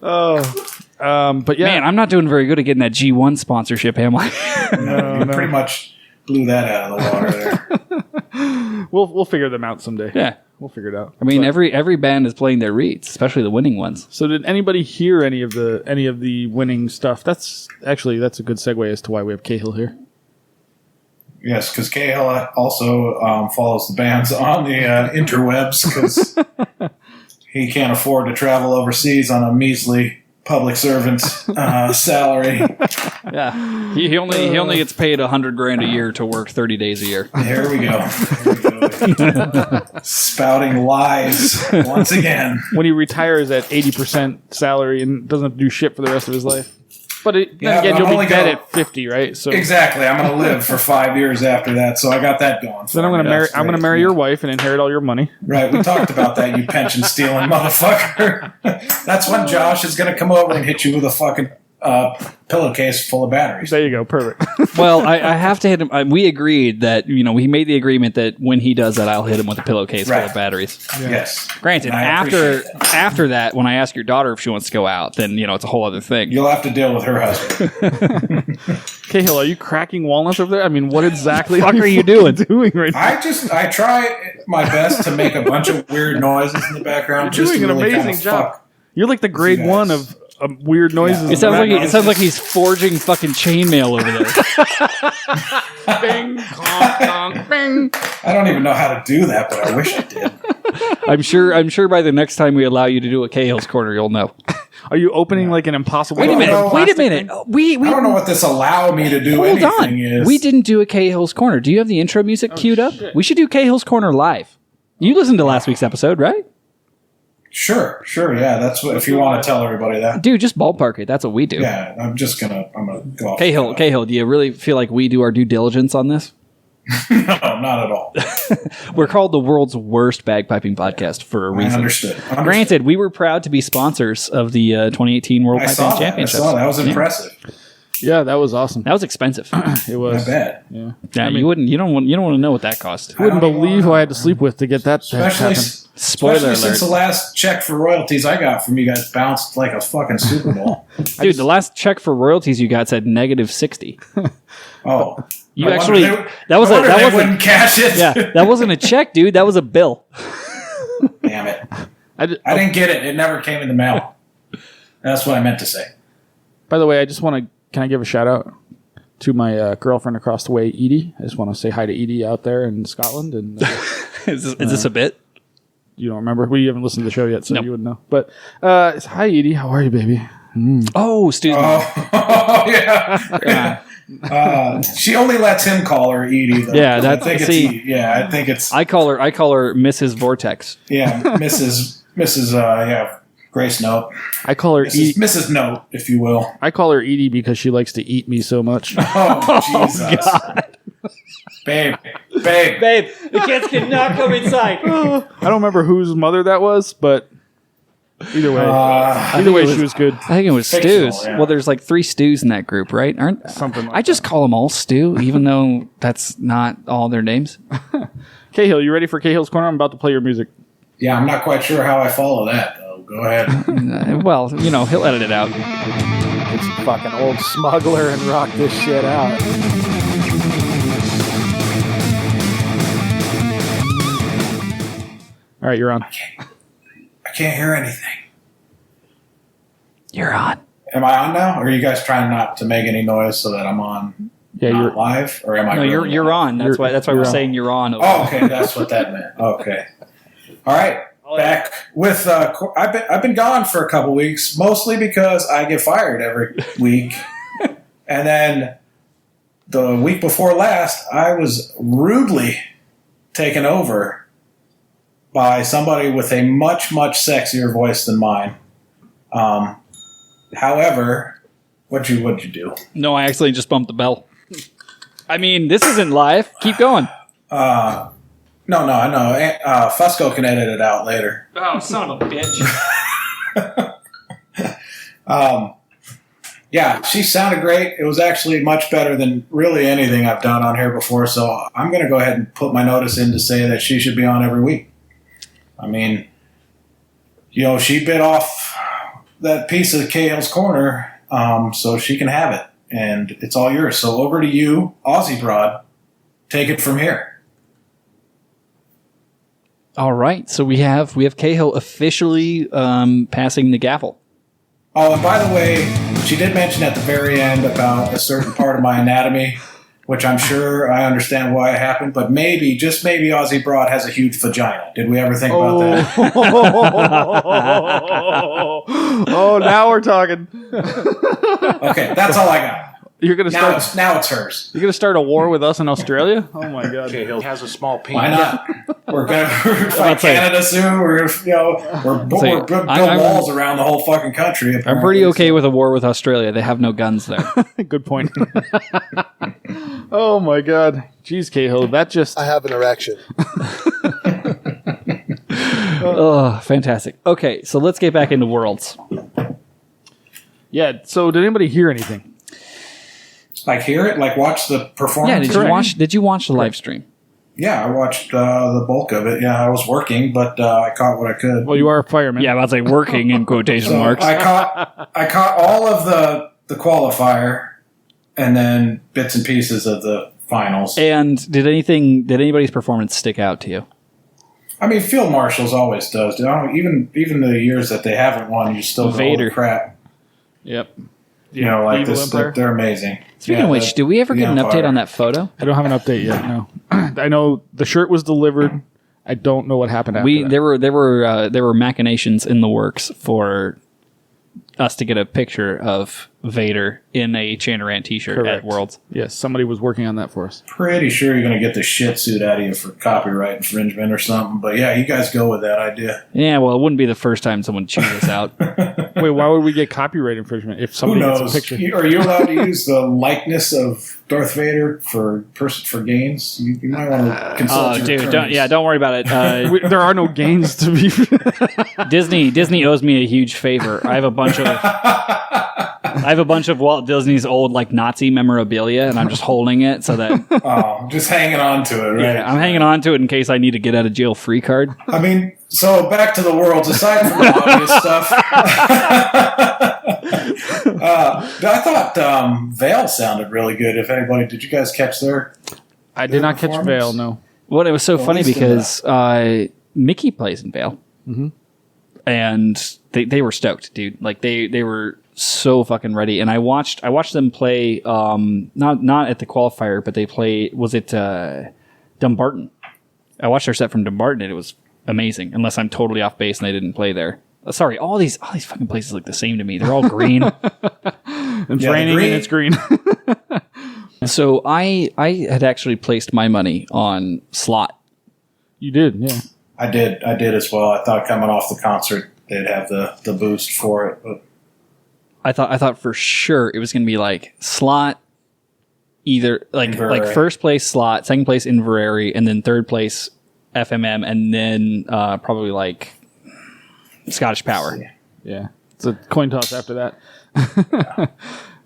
Speaker 3: but yeah,
Speaker 2: Man, I'm not doing very good at getting that G1 sponsorship, am I?
Speaker 4: You pretty much blew that out of the water there.
Speaker 3: We'll figure them out someday.
Speaker 2: Yeah.
Speaker 3: We'll figure it out.
Speaker 2: I mean, every band is playing their reeds, especially the winning ones.
Speaker 3: So did anybody hear any of the winning stuff? That's a good segue as to why we have Cahill here.
Speaker 4: Yes, because Cahill also follows the bands on the interwebs because he can't afford to travel overseas on a measly public servant's salary.
Speaker 2: Yeah, he only gets paid $100,000 a year to work 30 days a year.
Speaker 4: Here we go. Spouting lies once again.
Speaker 3: When he retires at 80% salary and doesn't have to do shit for the rest of his life. But then again, you'll be dead at 50, right? So
Speaker 4: exactly. I'm going to live for 5 years after that, so I got that going.
Speaker 3: Then I'm going to marry your wife and inherit all your money.
Speaker 4: Right. We talked about that, you pension stealing motherfucker. That's when Josh is going to come over and hit you with a fucking pillowcase full of batteries.
Speaker 3: There you go. Perfect.
Speaker 2: Well, I have to hit him. We agreed that, we made the agreement that when he does that, I'll hit him with a pillowcase full of batteries.
Speaker 4: Yeah. Yes.
Speaker 2: Granted, after that, when I ask your daughter if she wants to go out, then, it's a whole other thing.
Speaker 4: You'll have to deal with her husband.
Speaker 3: Cahill, are you cracking walnuts over there? I mean, what exactly
Speaker 2: are you doing
Speaker 3: right now?
Speaker 4: I try my best to make a bunch of weird noises in the background.
Speaker 3: You're
Speaker 4: just
Speaker 3: doing
Speaker 4: to
Speaker 3: an
Speaker 4: really
Speaker 3: amazing job. You're like the grade 1 of weird noises.
Speaker 2: It sounds like he's forging fucking chainmail over there.
Speaker 3: Bing, honk, bing.
Speaker 4: I don't even know how to do that, but I wish I did.
Speaker 2: I'm sure by the next time we allow you to do a Cahill's Corner, you'll know.
Speaker 3: Are you opening like an impossible?
Speaker 2: Wait a minute. We
Speaker 4: I don't know what this allow me to do.
Speaker 2: Hold on.
Speaker 4: Is.
Speaker 2: We didn't do a Cahill's Corner. Do you have the intro music queued up? We should do Cahill's Corner live. You listened to last week's episode, right?
Speaker 4: Sure, yeah. That's what if you want to tell everybody that.
Speaker 2: Dude, just ballpark it. That's what we do.
Speaker 4: Yeah, I'm gonna go off.
Speaker 2: Cahill, do you really feel like we do our due diligence on this?
Speaker 4: No, not at all.
Speaker 2: We're called the world's worst bagpiping podcast for a reason.
Speaker 4: Understood.
Speaker 2: Granted, we were proud to be sponsors of the 2018 World Pipe Band Championships.
Speaker 4: I saw that. That was impressive.
Speaker 3: Yeah, that was awesome.
Speaker 2: That was expensive.
Speaker 3: It was.
Speaker 4: I bet.
Speaker 3: Yeah.
Speaker 2: Yeah, you don't want to know what that cost.
Speaker 3: You wouldn't believe who I had to sleep with to get that to happen.
Speaker 2: Spoiler
Speaker 4: since the
Speaker 2: alert.
Speaker 4: last check for royalties I got from you guys bounced like a fucking Super Bowl.
Speaker 2: Dude, the last check for royalties you got said -60.
Speaker 4: Oh.
Speaker 2: You actually that wasn't
Speaker 4: cash it.
Speaker 2: Yeah, that wasn't a check, dude. That was a bill.
Speaker 4: Damn it. I didn't get it. It never came in the mail. That's what I meant to say.
Speaker 3: By the way, can I give a shout out to my girlfriend across the way, Edie? I just want to say hi to Edie out there in Scotland. And
Speaker 2: is this a bit?
Speaker 3: You don't remember? We haven't listened to the show yet, so you wouldn't know. But hi, Edie. How are you, baby?
Speaker 2: Oh, excuse me.
Speaker 4: Yeah. She only lets him call her Edie. Though.
Speaker 2: Yeah,
Speaker 4: I think it's.
Speaker 2: I call her Mrs. Vortex.
Speaker 4: Yeah, Mrs. Grace Note.
Speaker 3: I call her
Speaker 4: Mrs. Note, if you will.
Speaker 3: I call her Edie because she likes to eat me so much.
Speaker 4: Oh, Jesus. God. Babe,
Speaker 2: the kids cannot come inside.
Speaker 3: I don't remember whose mother that was, but either way, she was good.
Speaker 2: I think it was Stu's. Yeah. Well, there's like 3 Stu's in that group, right?
Speaker 3: Something like
Speaker 2: I just call them all Stu, even though that's not all their names.
Speaker 3: Cahill, you ready for Cahill's Corner? I'm about to play your music.
Speaker 4: Yeah, I'm not quite sure how I follow that, though. Go ahead.
Speaker 2: Well, he'll edit it out.
Speaker 3: It's fucking old smuggler and rock this shit out. All right, you're on.
Speaker 4: I can't hear anything.
Speaker 2: You're on.
Speaker 4: Am I on now? Or are you guys trying not to make any noise so that I'm on?
Speaker 3: Yeah, you're
Speaker 4: live. Or am I?
Speaker 2: No, you're on. That's why we're saying you're on.
Speaker 4: Oh, okay. That's what that meant. Okay. All right. Back with. I've been gone for a couple weeks, mostly because I get fired every week, and then the week before last, I was rudely taken over by somebody with a much, much sexier voice than mine. However, what'd you do?
Speaker 2: No, I accidentally just bumped the bell. I mean, this isn't live. Keep going.
Speaker 4: No, I know. Fusco can edit it out later.
Speaker 2: Oh, son of a bitch.
Speaker 4: Yeah, she sounded great. It was actually much better than really anything I've done on here before, so I'm going to go ahead and put my notice in to say that she should be on every week. I mean, she bit off that piece of Cahill's Corner, so she can have it, and it's all yours. So over to you, Aussie Broad. Take it from here.
Speaker 2: All right, so we have Cahill officially passing the gavel.
Speaker 4: Oh, and by the way, she did mention at the very end about a certain part of my anatomy, which I'm sure I understand why it happened, but maybe, just maybe, Aussie Broad has a huge vagina. Did we ever think about that?
Speaker 3: Oh, now we're talking.
Speaker 4: Okay, that's all I got.
Speaker 3: You're gonna
Speaker 4: Now
Speaker 3: start.
Speaker 4: now it's hers.
Speaker 3: You're gonna start a war with us in Australia? Oh my god!
Speaker 8: Cahill has a small penis.
Speaker 4: Why not? We're gonna fight Canada soon. We're gonna build walls around the whole fucking country.
Speaker 2: I'm pretty okay with a war with Australia. They have no guns there.
Speaker 3: Good point. Oh my god! Jeez, Cahill, that just.
Speaker 9: I have an erection.
Speaker 2: Oh, fantastic. Okay, so let's get back into Worlds.
Speaker 3: Yeah. So, did anybody hear anything?
Speaker 4: Like hear it, like watch the performance.
Speaker 2: Yeah, did you watch the live stream?
Speaker 4: Yeah, I watched the bulk of it. Yeah, I was working, but I caught what I could.
Speaker 3: Well, you are a fireman.
Speaker 2: Yeah, I was like working in quotation
Speaker 4: So
Speaker 2: marks.
Speaker 4: I caught all of the qualifier, and then bits and pieces of the finals.
Speaker 2: And did anybody's performance stick out to you?
Speaker 4: I mean, Field Marshals always does. Even the years that they haven't won, you still go,
Speaker 2: Vader.
Speaker 4: holy crap.
Speaker 3: Yep.
Speaker 4: You know, like
Speaker 3: Evil
Speaker 4: this,
Speaker 3: Empire.
Speaker 4: they're amazing.
Speaker 2: Speaking of which, did we ever get an update on that photo?
Speaker 3: I don't have an update yet. No. I know the shirt was delivered. I don't know what happened after that.
Speaker 2: There were machinations in the works for us to get a picture of Vader in a Chanarant t-shirt
Speaker 3: Correct.
Speaker 2: at Worlds.
Speaker 3: Yes, somebody was working on that for us.
Speaker 4: Pretty sure you're going to get the shit suit out of you for copyright infringement or something. But yeah, you guys go with that idea.
Speaker 2: Yeah, well, it wouldn't be the first time someone chewed us out.
Speaker 3: Wait, why would we get copyright infringement if
Speaker 4: Who
Speaker 3: somebody gets
Speaker 4: knows?
Speaker 3: a picture?
Speaker 4: Are you allowed to use the likeness of Darth Vader for gains? You might want to consult your
Speaker 2: Dude,
Speaker 4: attorneys.
Speaker 2: don't worry about it.
Speaker 3: There are no gains to be.
Speaker 2: Disney owes me a huge favor. I have a bunch of Walt Disney's old like Nazi memorabilia, and I'm just holding it so that
Speaker 4: just hanging on to it, right?
Speaker 2: I'm hanging on to it in case I need to get out of jail free card.
Speaker 4: I mean, so back to the Worlds. Aside from the obvious stuff, I thought Vale sounded really good. If anybody, did you guys catch their?
Speaker 3: I did not catch
Speaker 4: performance?
Speaker 3: Vale. No.
Speaker 2: Well, it was so funny
Speaker 4: least in
Speaker 2: because Mickey plays in Vale, and they were stoked, dude. Like they were so fucking ready. And I watched them play. Not at the qualifier, but they play. Was it Dumbarton? I watched their set from Dumbarton, and it was amazing. Unless I'm totally off base and they didn't play there. Sorry, all these fucking places look the same to me. They're all green.
Speaker 3: It's raining and it's green.
Speaker 2: So I had actually placed my money on Slot.
Speaker 3: You did, yeah.
Speaker 4: I did as well. I thought coming off the concert they'd have the boost for it, but
Speaker 2: I thought for sure it was going to be like Slot, either like first place Slot, second place Inverary, and then third place FMM, and then probably like Scottish Power.
Speaker 3: Yeah. It's a coin toss after that.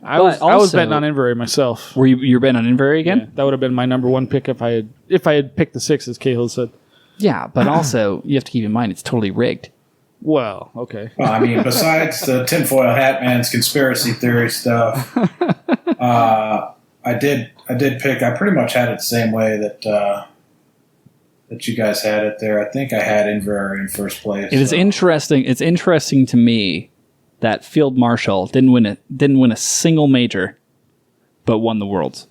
Speaker 3: I
Speaker 2: But
Speaker 3: was betting
Speaker 2: also-
Speaker 3: on Inverary myself.
Speaker 2: Were you're betting on Inverary again?
Speaker 3: Yeah, that would have been my number one pick if I had picked the six, as Cahill said.
Speaker 2: Yeah, but also you have to keep in mind it's totally rigged.
Speaker 3: Well, okay.
Speaker 4: well, I mean, besides the tinfoil hat man's conspiracy theory stuff, I did pick. I pretty much had it the same way that you guys had it there. I think I had Inverary in first place.
Speaker 2: It is interesting. It's interesting to me that Field Marshal didn't win a single major, but won the Worlds.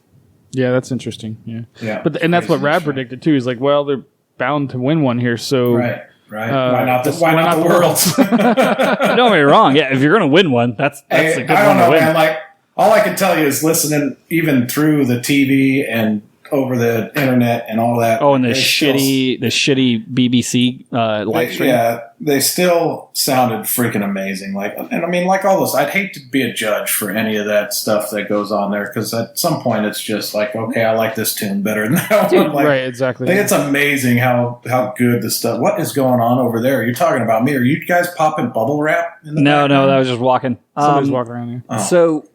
Speaker 3: Yeah, that's interesting. Yeah.
Speaker 4: Yeah,
Speaker 3: And that's what
Speaker 4: crazy
Speaker 3: Rab
Speaker 4: shit.
Speaker 3: predicted too. He's like, well, they're bound to win one here, so
Speaker 4: Right. Why not the
Speaker 3: the
Speaker 4: Worlds?
Speaker 2: Don't get me wrong. Yeah, if you're going to win one, that's
Speaker 4: Hey,
Speaker 2: a good
Speaker 4: I
Speaker 2: one
Speaker 4: don't know,
Speaker 2: to win.
Speaker 4: man. Like, all I can tell you is listening even through the TV and over the internet and all that.
Speaker 2: Oh, and the
Speaker 4: they still-
Speaker 2: shitty BBC live stream.
Speaker 4: Yeah, they still sounded freaking amazing. And I mean, like all this, I'd hate to be a judge for any of that stuff that goes on there because at some point it's just like, okay, I like this tune better than that one. Like,
Speaker 3: right, exactly.
Speaker 4: I think it's amazing how good the stuff. What is going on over there? You're talking about me? Are you guys popping bubble wrap? In the
Speaker 2: No,
Speaker 4: background?
Speaker 2: that was just walking.
Speaker 3: Somebody's walking around here.
Speaker 4: Oh.
Speaker 2: So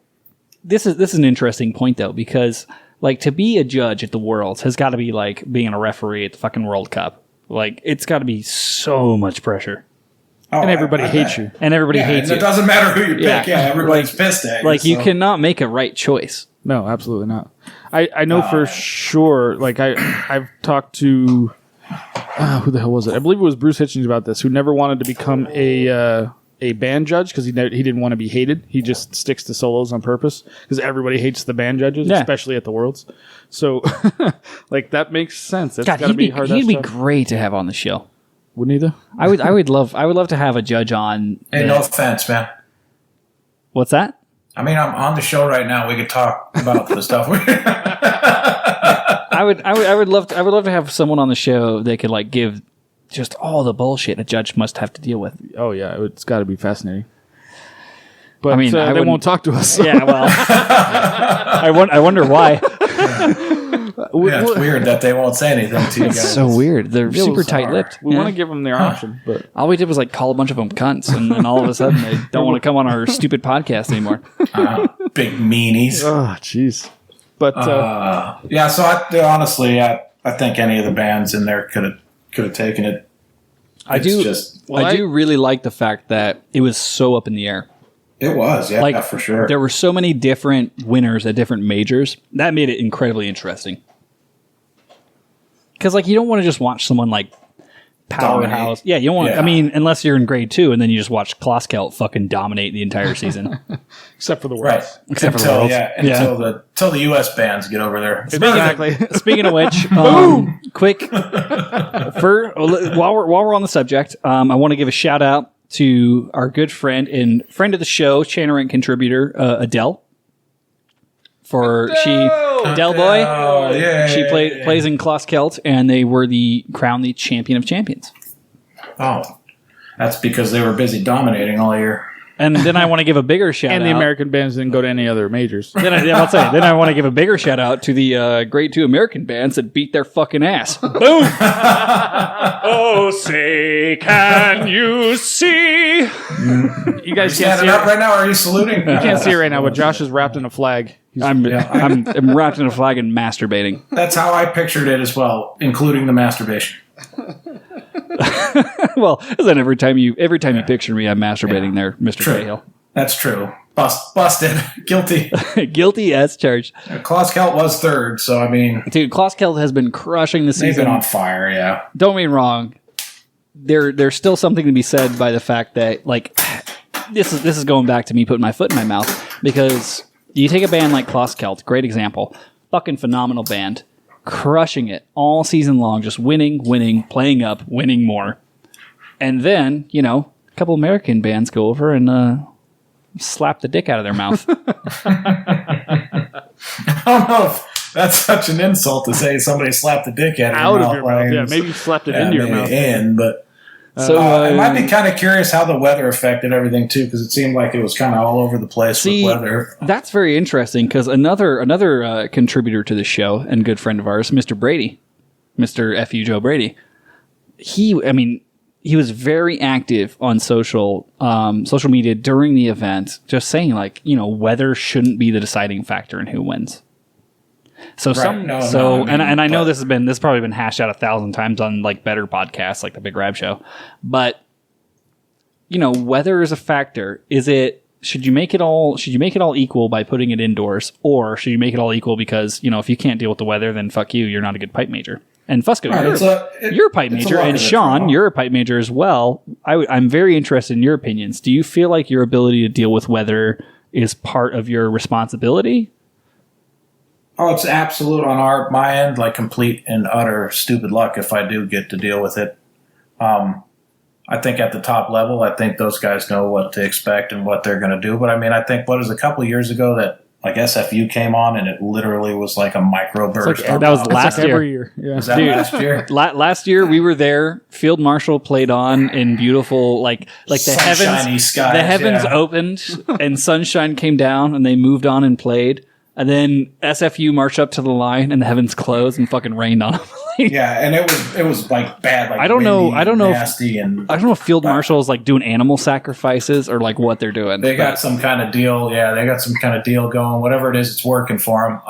Speaker 2: this is an interesting point though, because like to be a judge at the Worlds has got to be like being a referee at the fucking World Cup. Like it's got to be so much pressure,
Speaker 4: Oh,
Speaker 3: And everybody
Speaker 4: I
Speaker 3: hates
Speaker 4: bet.
Speaker 3: you.
Speaker 2: and everybody
Speaker 4: Yeah,
Speaker 2: hates
Speaker 4: and
Speaker 2: you.
Speaker 4: it doesn't matter who you pick.
Speaker 2: Yeah.
Speaker 4: Yeah, everybody's pissed at you.
Speaker 2: Like you
Speaker 4: so.
Speaker 2: cannot make a right choice.
Speaker 3: No, absolutely not. I know for sure. Like I've talked to who the hell was it? I believe it was Bruce Hitchens about this, who never wanted to become a band judge because he didn't want to be hated. He just sticks to solos on purpose because everybody hates the band judges, especially at the Worlds. So, like, that makes sense. It's
Speaker 2: God,
Speaker 3: gotta be hard.
Speaker 2: He'd be great to have on the show.
Speaker 3: Wouldn't he though?
Speaker 2: I would love to have a judge on.
Speaker 4: Hey, no offense, man.
Speaker 2: What's that?
Speaker 4: I mean, I'm on the show right now. We could talk about the stuff.
Speaker 2: I would love to have someone on the show that could like give just all the bullshit a judge must have to deal with.
Speaker 3: Oh yeah, it's got to be fascinating. But
Speaker 2: I mean,
Speaker 3: they won't talk to us.
Speaker 2: Yeah, well, I wonder why.
Speaker 4: Yeah, it's weird that they won't say anything to you guys.
Speaker 2: It's so weird. They're super tight-lipped.
Speaker 3: We want to give them their option, but
Speaker 2: all we did was like call a bunch of them cunts, and then all of a sudden they don't want to come on our stupid podcast anymore.
Speaker 4: Big meanies.
Speaker 3: Oh, jeez. But
Speaker 4: yeah, so honestly, I think any of the bands in there could have taken it.
Speaker 2: I do really like the fact that it was so up in the air.
Speaker 4: It was, yeah,
Speaker 2: like,
Speaker 4: for sure.
Speaker 2: There were so many different winners at different majors. That made it incredibly interesting. Because, like, you don't want to just watch someone, like, powerhouse.
Speaker 4: Dominate.
Speaker 2: Yeah, you don't want I mean, unless you're in grade 2, and then you just watch Kloskelt fucking dominate the entire season.
Speaker 3: Except for the Worlds.
Speaker 4: Right.
Speaker 2: Except for the Worlds.
Speaker 4: Until the U.S. bands get over there.
Speaker 2: Speaking of which, quick, while we're on the subject, I want to give a shout out to our good friend and friend of the show, Channel Rant contributor, Adele. Adele Boy. She plays in Kloskelt, and they were crowned the champion of champions.
Speaker 4: Oh, that's because they were busy dominating all year.
Speaker 2: And then I want to give a bigger shout out.
Speaker 3: And the American bands didn't go to any other majors.
Speaker 2: Then I want to give a bigger shout out to the grade 2 American bands that beat their fucking ass. Boom! Oh, say, can you see?
Speaker 3: You guys
Speaker 4: can't see it up right now. Or are you saluting?
Speaker 3: You can't see it right now, but Josh is wrapped in a flag.
Speaker 2: I'm wrapped in a flag and masturbating.
Speaker 4: That's how I pictured it as well, including the masturbation.
Speaker 2: Well, then every time you picture me, I'm masturbating there, Mr. Cahill.
Speaker 4: That's true. Busted. Guilty.
Speaker 2: Guilty as charged.
Speaker 4: Kloskelt was third, so I mean...
Speaker 2: Dude, Kloskelt has been crushing the season.
Speaker 4: They've been on fire, yeah.
Speaker 2: Don't get me wrong. There's still something to be said by the fact that, like, this is going back to me putting my foot in my mouth, because you take a band like Kloskelt, great example, fucking phenomenal band, crushing it all season long, just winning, playing up, winning more. And then, a couple American bands go over and slap the dick out of their mouth.
Speaker 4: I don't know if that's such an insult to say somebody slapped the dick out of your mouth.
Speaker 3: Yeah, maybe you slapped it into your mouth.
Speaker 4: But
Speaker 2: so
Speaker 4: I might be kind of curious how the weather affected everything too, because it seemed like it was kind of all over the place with weather.
Speaker 2: That's very interesting, because another contributor to the show and good friend of ours, Mr. Brady, Mr. F.U. Joe Brady, he was very active on social media during the event, just saying, like, weather shouldn't be the deciding factor in who wins. So I know this has probably been hashed out 1,000 times on like better podcasts like the Big Rab Show, but weather is a factor. Should you make it all equal by putting it indoors, or should you make it all equal because if you can't deal with the weather, then fuck you, you're not a good pipe major. And Fusco, you're a pipe major, and Sean, you're a pipe major as well. I'm very interested in your opinions. Do you feel like your ability to deal with weather is part of your responsibility?
Speaker 4: Oh, it's absolute on my end, like complete and utter stupid luck if I do get to deal with it. I think at the top level, I think those guys know what to expect and what they're going to do. But I mean, I think a couple of years ago that like SFU came on and it literally was like a microburst.
Speaker 2: That was last year.
Speaker 3: Every year. Yeah.
Speaker 4: Was that last year?
Speaker 2: Last year we were there. Field Marshal played on in beautiful, like the
Speaker 4: sunshiny skies.
Speaker 2: The heavens opened and sunshine came down, and they moved on and played. And then SFU marched up to the line, and the heavens closed and fucking rained on them.
Speaker 4: Yeah, and it was like bad. Like
Speaker 2: I don't know.
Speaker 4: Nasty
Speaker 2: if Field Marshals like doing animal sacrifices or like what they're doing.
Speaker 4: They got some kind of deal. Yeah, they got some kind of deal going. Whatever it is, it's working for them.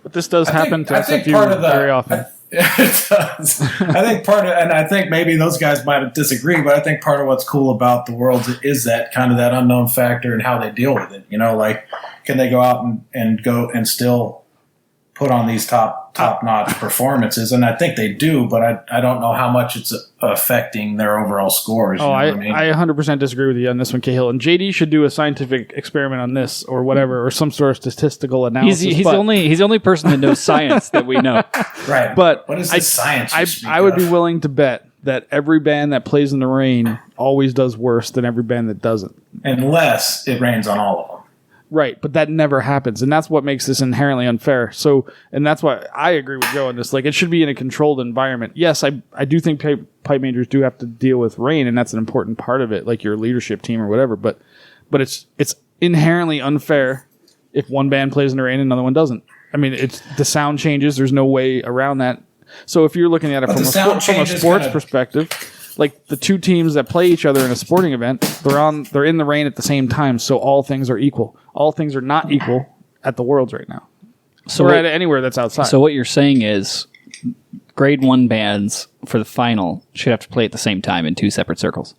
Speaker 3: But this does happen to SFU very often.
Speaker 4: It does. I think and I think maybe those guys might disagree, but I think part of what's cool about the Worlds is that kind of that unknown factor and how they deal with it. Like, can they go out and go and still put on these top-notch performances, and I think they do, but I don't know how much it's affecting their overall scores. You know what I mean?
Speaker 3: I 100% disagree with you on this one, Cahill. And JD should do a scientific experiment on this or whatever, or some sort of statistical analysis.
Speaker 2: He's the only person that knows science that we know.
Speaker 4: Right.
Speaker 3: But
Speaker 4: what is the science you speak
Speaker 3: I would
Speaker 4: of?
Speaker 3: be willing to bet that every band that plays in the rain always does worse than every band that doesn't.
Speaker 4: Unless it rains on all of them.
Speaker 3: Right, but that never happens, and that's what makes this inherently unfair. So, and that's why I agree with Joe on this. Like, it should be in a controlled environment. Yes, I do think pipe majors do have to deal with rain, and that's an important part of it, like your leadership team or whatever. But it's inherently unfair if one band plays in the rain and another one doesn't. I mean, it's the sound changes. There's no way around that. So if you're looking at it from a sports perspective, like the two teams that play each other in a sporting event, they're in the rain at the same time. So all things are equal. All things are not equal at the Worlds right now.
Speaker 2: So
Speaker 3: or at anywhere that's outside.
Speaker 2: So what you're saying is grade 1 bands for the final should have to play at the same time in 2 separate circles.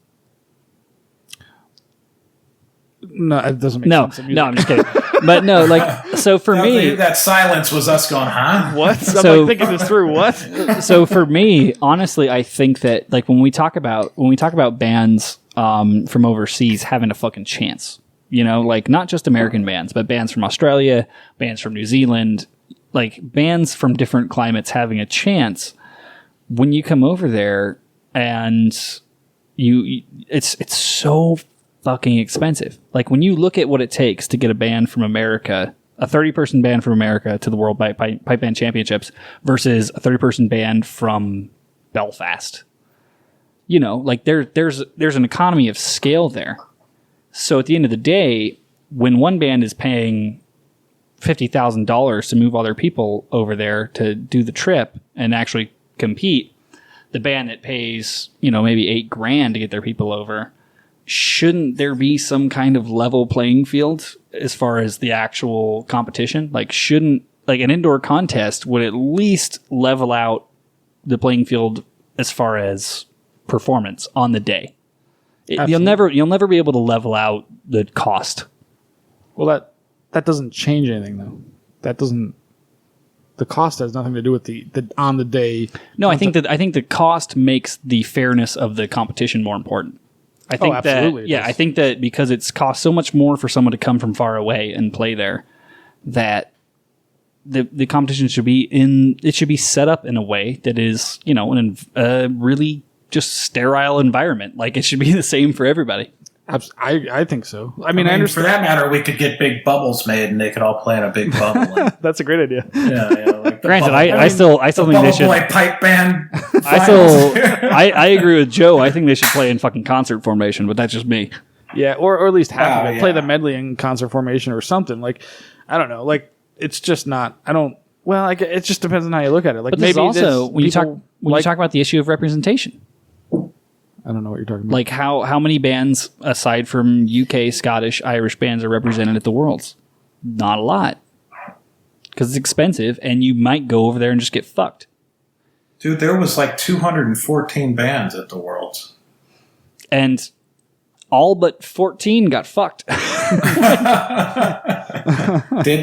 Speaker 3: No, it doesn't make sense.
Speaker 2: No, I'm just kidding. But no, like, so for me,
Speaker 4: that silence was us going, huh?
Speaker 3: What?
Speaker 2: So-
Speaker 3: I'm like thinking this through. What?
Speaker 2: so for me, honestly, I think that like when we talk about bands from overseas having a fucking chance, you know, like not just American bands, but bands from Australia, bands from New Zealand, like bands from different climates having a chance. When you come over there and it's so fucking expensive. Like when you look at what it takes to get a band from America, a 30-person band from America to the World Pipe Band Championships versus a 30-person band from Belfast. You know, like there's an economy of scale there. So at the end of the day, when one band is paying $50,000 to move all their people over there to do the trip and actually compete, the band that pays, you know, maybe $8,000 to get their people over, shouldn't there be some kind of level playing field as far as the actual competition? Like, shouldn't, like, an indoor contest would at least level out the playing field as far as performance on the day? You'll never be able to level out the cost.
Speaker 3: Well, that doesn't change anything, though. That doesn't. The cost has nothing to do with the on the day.
Speaker 2: No, I think the cost makes the fairness of the competition more important. I think
Speaker 3: absolutely.
Speaker 2: I think that because it's cost so much more for someone to come from far away and play there, that the competition should be set up in a way that is, you know, a really just sterile environment. Like it should be the same for everybody.
Speaker 3: I think so. I mean, I
Speaker 4: for
Speaker 3: understand.
Speaker 4: that matter, we could get big bubbles made, and they could all play in a big bubble. And,
Speaker 3: That's a great idea.
Speaker 4: like the
Speaker 2: Granted,
Speaker 4: bubble,
Speaker 2: I still think they
Speaker 4: Bubble
Speaker 2: should.
Speaker 4: Boy pipe band.
Speaker 2: I agree with Joe. I think they should play in fucking concert formation, but that's just me.
Speaker 3: Yeah, or at least half of it.
Speaker 4: yeah.
Speaker 3: Play the medley in concert formation or something. Like, I don't know. Like, it's just not. I don't. Well, like, it just depends on how you look at it. Like,
Speaker 2: But
Speaker 3: maybe
Speaker 2: also when you
Speaker 3: people
Speaker 2: talk about the issue of representation.
Speaker 3: I don't know what you're talking about.
Speaker 2: Like how many bands aside from UK, Scottish, Irish bands are represented at the Worlds? Not a lot. Because it's expensive and you might go over there and just get fucked.
Speaker 4: Dude, there was like 214 bands at the Worlds.
Speaker 2: And all but 14 got fucked.
Speaker 4: Did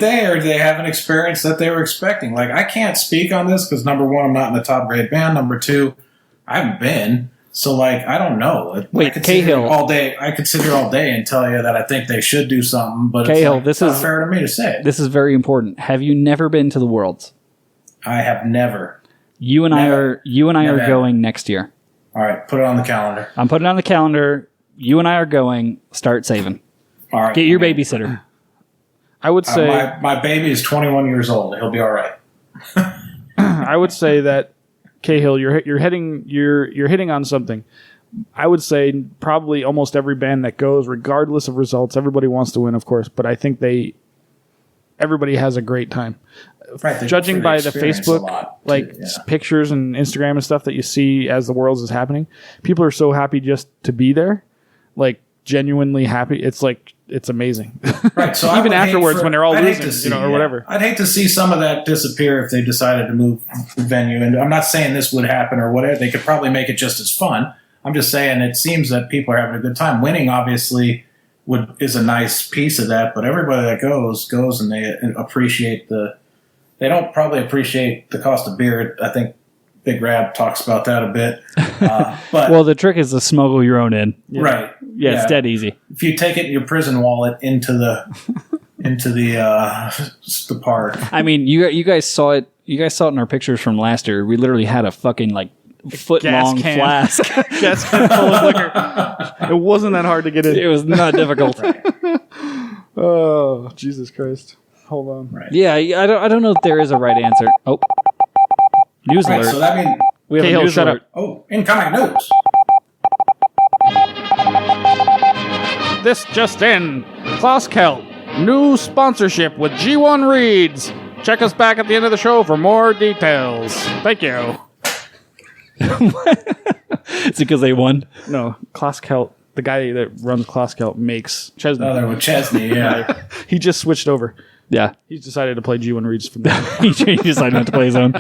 Speaker 4: they, or did they have an experience that they were expecting? Like, I can't speak on this because, number one, I'm not in the top grade band. Number two, I haven't been. So, like, I don't know.
Speaker 2: Wait,
Speaker 4: I could sit here
Speaker 2: Cahill.
Speaker 4: all day. I could sit here all day and tell you that I think they should do something, but
Speaker 2: Cahill,
Speaker 4: it's not fair to me to say.
Speaker 2: This is very important. Have you never been to the Worlds?
Speaker 4: I have never.
Speaker 2: You and I are
Speaker 4: Never.
Speaker 2: going next year.
Speaker 4: All right, put it on the calendar.
Speaker 2: I'm putting it on the calendar. You and I are going. Start saving.
Speaker 4: All right.
Speaker 2: Get your babysitter.
Speaker 3: I would say
Speaker 4: my baby is 21 years old. He'll be all right.
Speaker 3: I would say that Cahill, you're hitting on something. I would say probably almost every band that goes, regardless of results, everybody wants to win, of course, but I think everybody has a great time.
Speaker 4: Right,
Speaker 3: Judging by the
Speaker 4: experience a
Speaker 3: Facebook
Speaker 4: lot,
Speaker 3: like
Speaker 4: yeah.
Speaker 3: pictures and Instagram and stuff that you see as the Worlds is happening, people are so happy just to be there, like genuinely happy. It's like it's amazing.
Speaker 4: Right. So
Speaker 3: even afterwards when they're all
Speaker 4: I'd hate
Speaker 3: losing,
Speaker 4: to see,
Speaker 3: or whatever.
Speaker 4: I'd hate to see some of that disappear if they decided to move the venue. And I'm not saying this would happen or whatever. They could probably make it just as fun. I'm just saying it seems that people are having a good time. Winning obviously is a nice piece of that, but everybody that goes and they appreciate the they don't probably appreciate the cost of beer. I think Big Rab talks about that a bit. But
Speaker 2: Well, the trick is to smuggle your own in.
Speaker 4: right,
Speaker 2: Yeah, it's dead easy.
Speaker 4: If you take it in your prison wallet into the the park.
Speaker 2: I mean, you guys saw it. You guys saw it in our pictures from last year. We literally had a fucking like foot-long
Speaker 3: Gas can.
Speaker 2: flask.
Speaker 3: Gas can full of liquor. It wasn't that hard to get in.
Speaker 2: It was not difficult.
Speaker 3: Oh, Jesus Christ. Hold on.
Speaker 4: Right.
Speaker 2: Yeah, I don't know if there is a right answer. Oh, news
Speaker 4: Right,
Speaker 2: alert.
Speaker 4: so that means
Speaker 2: We have
Speaker 3: Cahill,
Speaker 2: a news
Speaker 3: shut
Speaker 2: alert.
Speaker 4: oh, incoming news.
Speaker 3: This just in. Klaus Kelp. New sponsorship with G1 Reads. Check us back at the end of the show for more details. Thank you.
Speaker 2: It's because they won.
Speaker 3: No, Klaus Kelp, the guy that runs Klaus Kelp, makes Chesney.
Speaker 4: Oh, they're with Chesney, yeah.
Speaker 3: He just switched over.
Speaker 2: Yeah,
Speaker 3: He's decided to play G1 Reads from now.
Speaker 2: he decided not to play his own.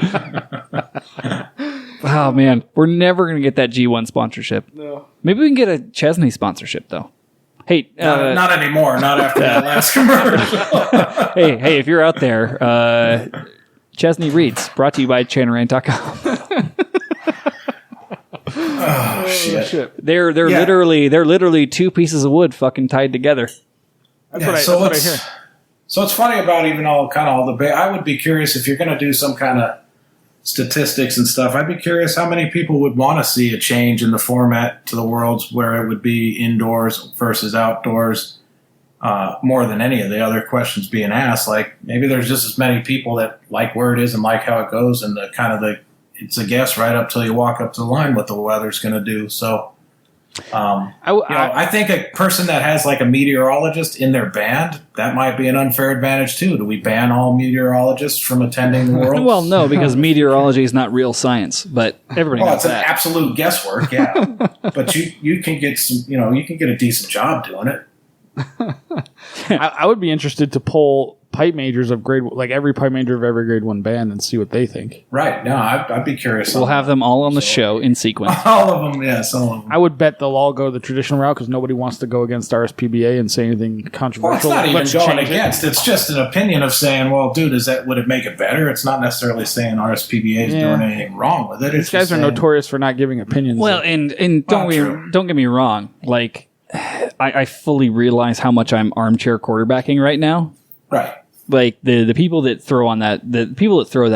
Speaker 2: Oh man, we're never gonna get that G1 sponsorship. No. Maybe we can get a Chesney sponsorship though. Hey,
Speaker 4: Not anymore. Not after that last commercial.
Speaker 2: hey, if you're out there, Chesney Reads, brought to you by Chanarant.com.
Speaker 4: Oh, shit.
Speaker 2: They're
Speaker 4: Yeah.
Speaker 2: literally two pieces of wood fucking tied together.
Speaker 3: That's
Speaker 4: Yeah,
Speaker 3: what
Speaker 4: so
Speaker 3: I hear.
Speaker 4: it's funny about even all the. I would be curious if you're going to do some kind of statistics and stuff. I'd be curious how many people would want to see a change in the format to the Worlds where it would be indoors versus outdoors, more than any of the other questions being asked. Like maybe there's just as many people that like where it is and like how it goes, and it's a guess right up till you walk up to the line what the weather's going to do. So. I think a person that has like a meteorologist in their band, that might be an unfair advantage too. Do we ban all meteorologists from attending the World?
Speaker 2: Well, no, because meteorology is not real science, but everybody
Speaker 4: Well,
Speaker 2: knows
Speaker 4: it's an
Speaker 2: that.
Speaker 4: absolute guesswork, yeah. But you can get you can get a decent job doing it.
Speaker 3: I would be interested to poll pipe majors of grade, like every pipe major of every grade 1 band, and see what they think.
Speaker 4: Right. No, I'd be curious.
Speaker 2: We'll have them all on the show in sequence.
Speaker 4: all of them, yes, all of them.
Speaker 3: I would bet they'll all go the traditional route because nobody wants to go against RSPBA and say anything
Speaker 4: Well, it's
Speaker 3: controversial.
Speaker 4: not even
Speaker 3: Let's
Speaker 4: going
Speaker 3: change it.
Speaker 4: against. It's just an opinion of saying, well, dude, would it make it better? It's not necessarily saying RSPBA is
Speaker 3: Yeah.
Speaker 4: doing anything wrong with it.
Speaker 3: These guys are notorious for not giving opinions.
Speaker 2: Well, and
Speaker 4: true.
Speaker 2: don't get me wrong. Like, I fully realize how much I'm armchair quarterbacking right now.
Speaker 4: Right.
Speaker 2: Like the people that throw that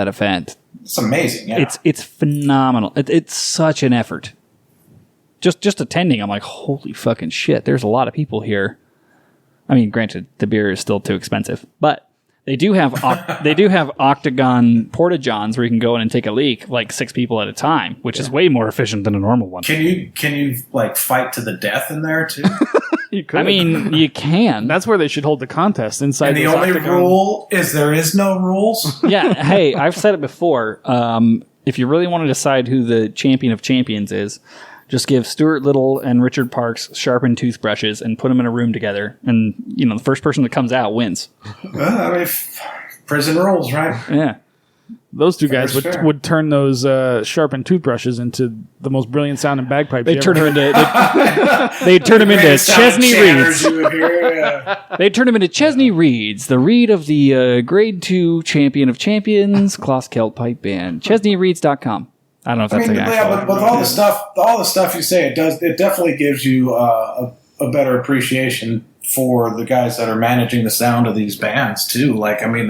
Speaker 2: event,
Speaker 4: It's amazing. Yeah.
Speaker 2: it's phenomenal. It's such an effort. Just attending, I'm like, holy fucking shit. There's a lot of people here. I mean, granted, the beer is still too expensive, but they do have octagon porta johns where you can go in and take a leak, like 6 people at a time, which is way more efficient than a normal one.
Speaker 4: Can you like fight to the death in there too?
Speaker 3: you could.
Speaker 2: I mean, you can.
Speaker 3: that's where they should hold the contest inside.
Speaker 4: And the
Speaker 3: this
Speaker 4: only
Speaker 3: octagon.
Speaker 4: rule is there is no rules.
Speaker 2: Yeah. Hey, I've said it before. If you really want to decide who the champion of champions is, just give Stuart Little and Richard Parks sharpened toothbrushes and put them in a room together, and the first person that comes out wins.
Speaker 4: Well, I mean, prison rules, right?
Speaker 2: Yeah.
Speaker 3: Those two guys
Speaker 4: Fair.
Speaker 3: would turn those sharpened toothbrushes into the most brilliant sounding bagpipes.
Speaker 2: They
Speaker 3: you
Speaker 2: turn
Speaker 3: ever
Speaker 2: them into they'd turn them into
Speaker 4: Greatest sound
Speaker 2: Chesney
Speaker 4: chanters
Speaker 2: Reeds.
Speaker 4: you would hear, yeah.
Speaker 2: They'd turn them into Chesney Reeds, the reed of the grade 2 champion of champions, Klaus Kelt Pipe Band. ChesneyReeds.com. I don't know if
Speaker 4: I
Speaker 2: that's
Speaker 4: mean,
Speaker 2: the
Speaker 4: yeah,
Speaker 2: actual.
Speaker 4: but with all the stuff you say, it definitely gives you a better appreciation for the guys that are managing the sound of these bands too. Like, I mean,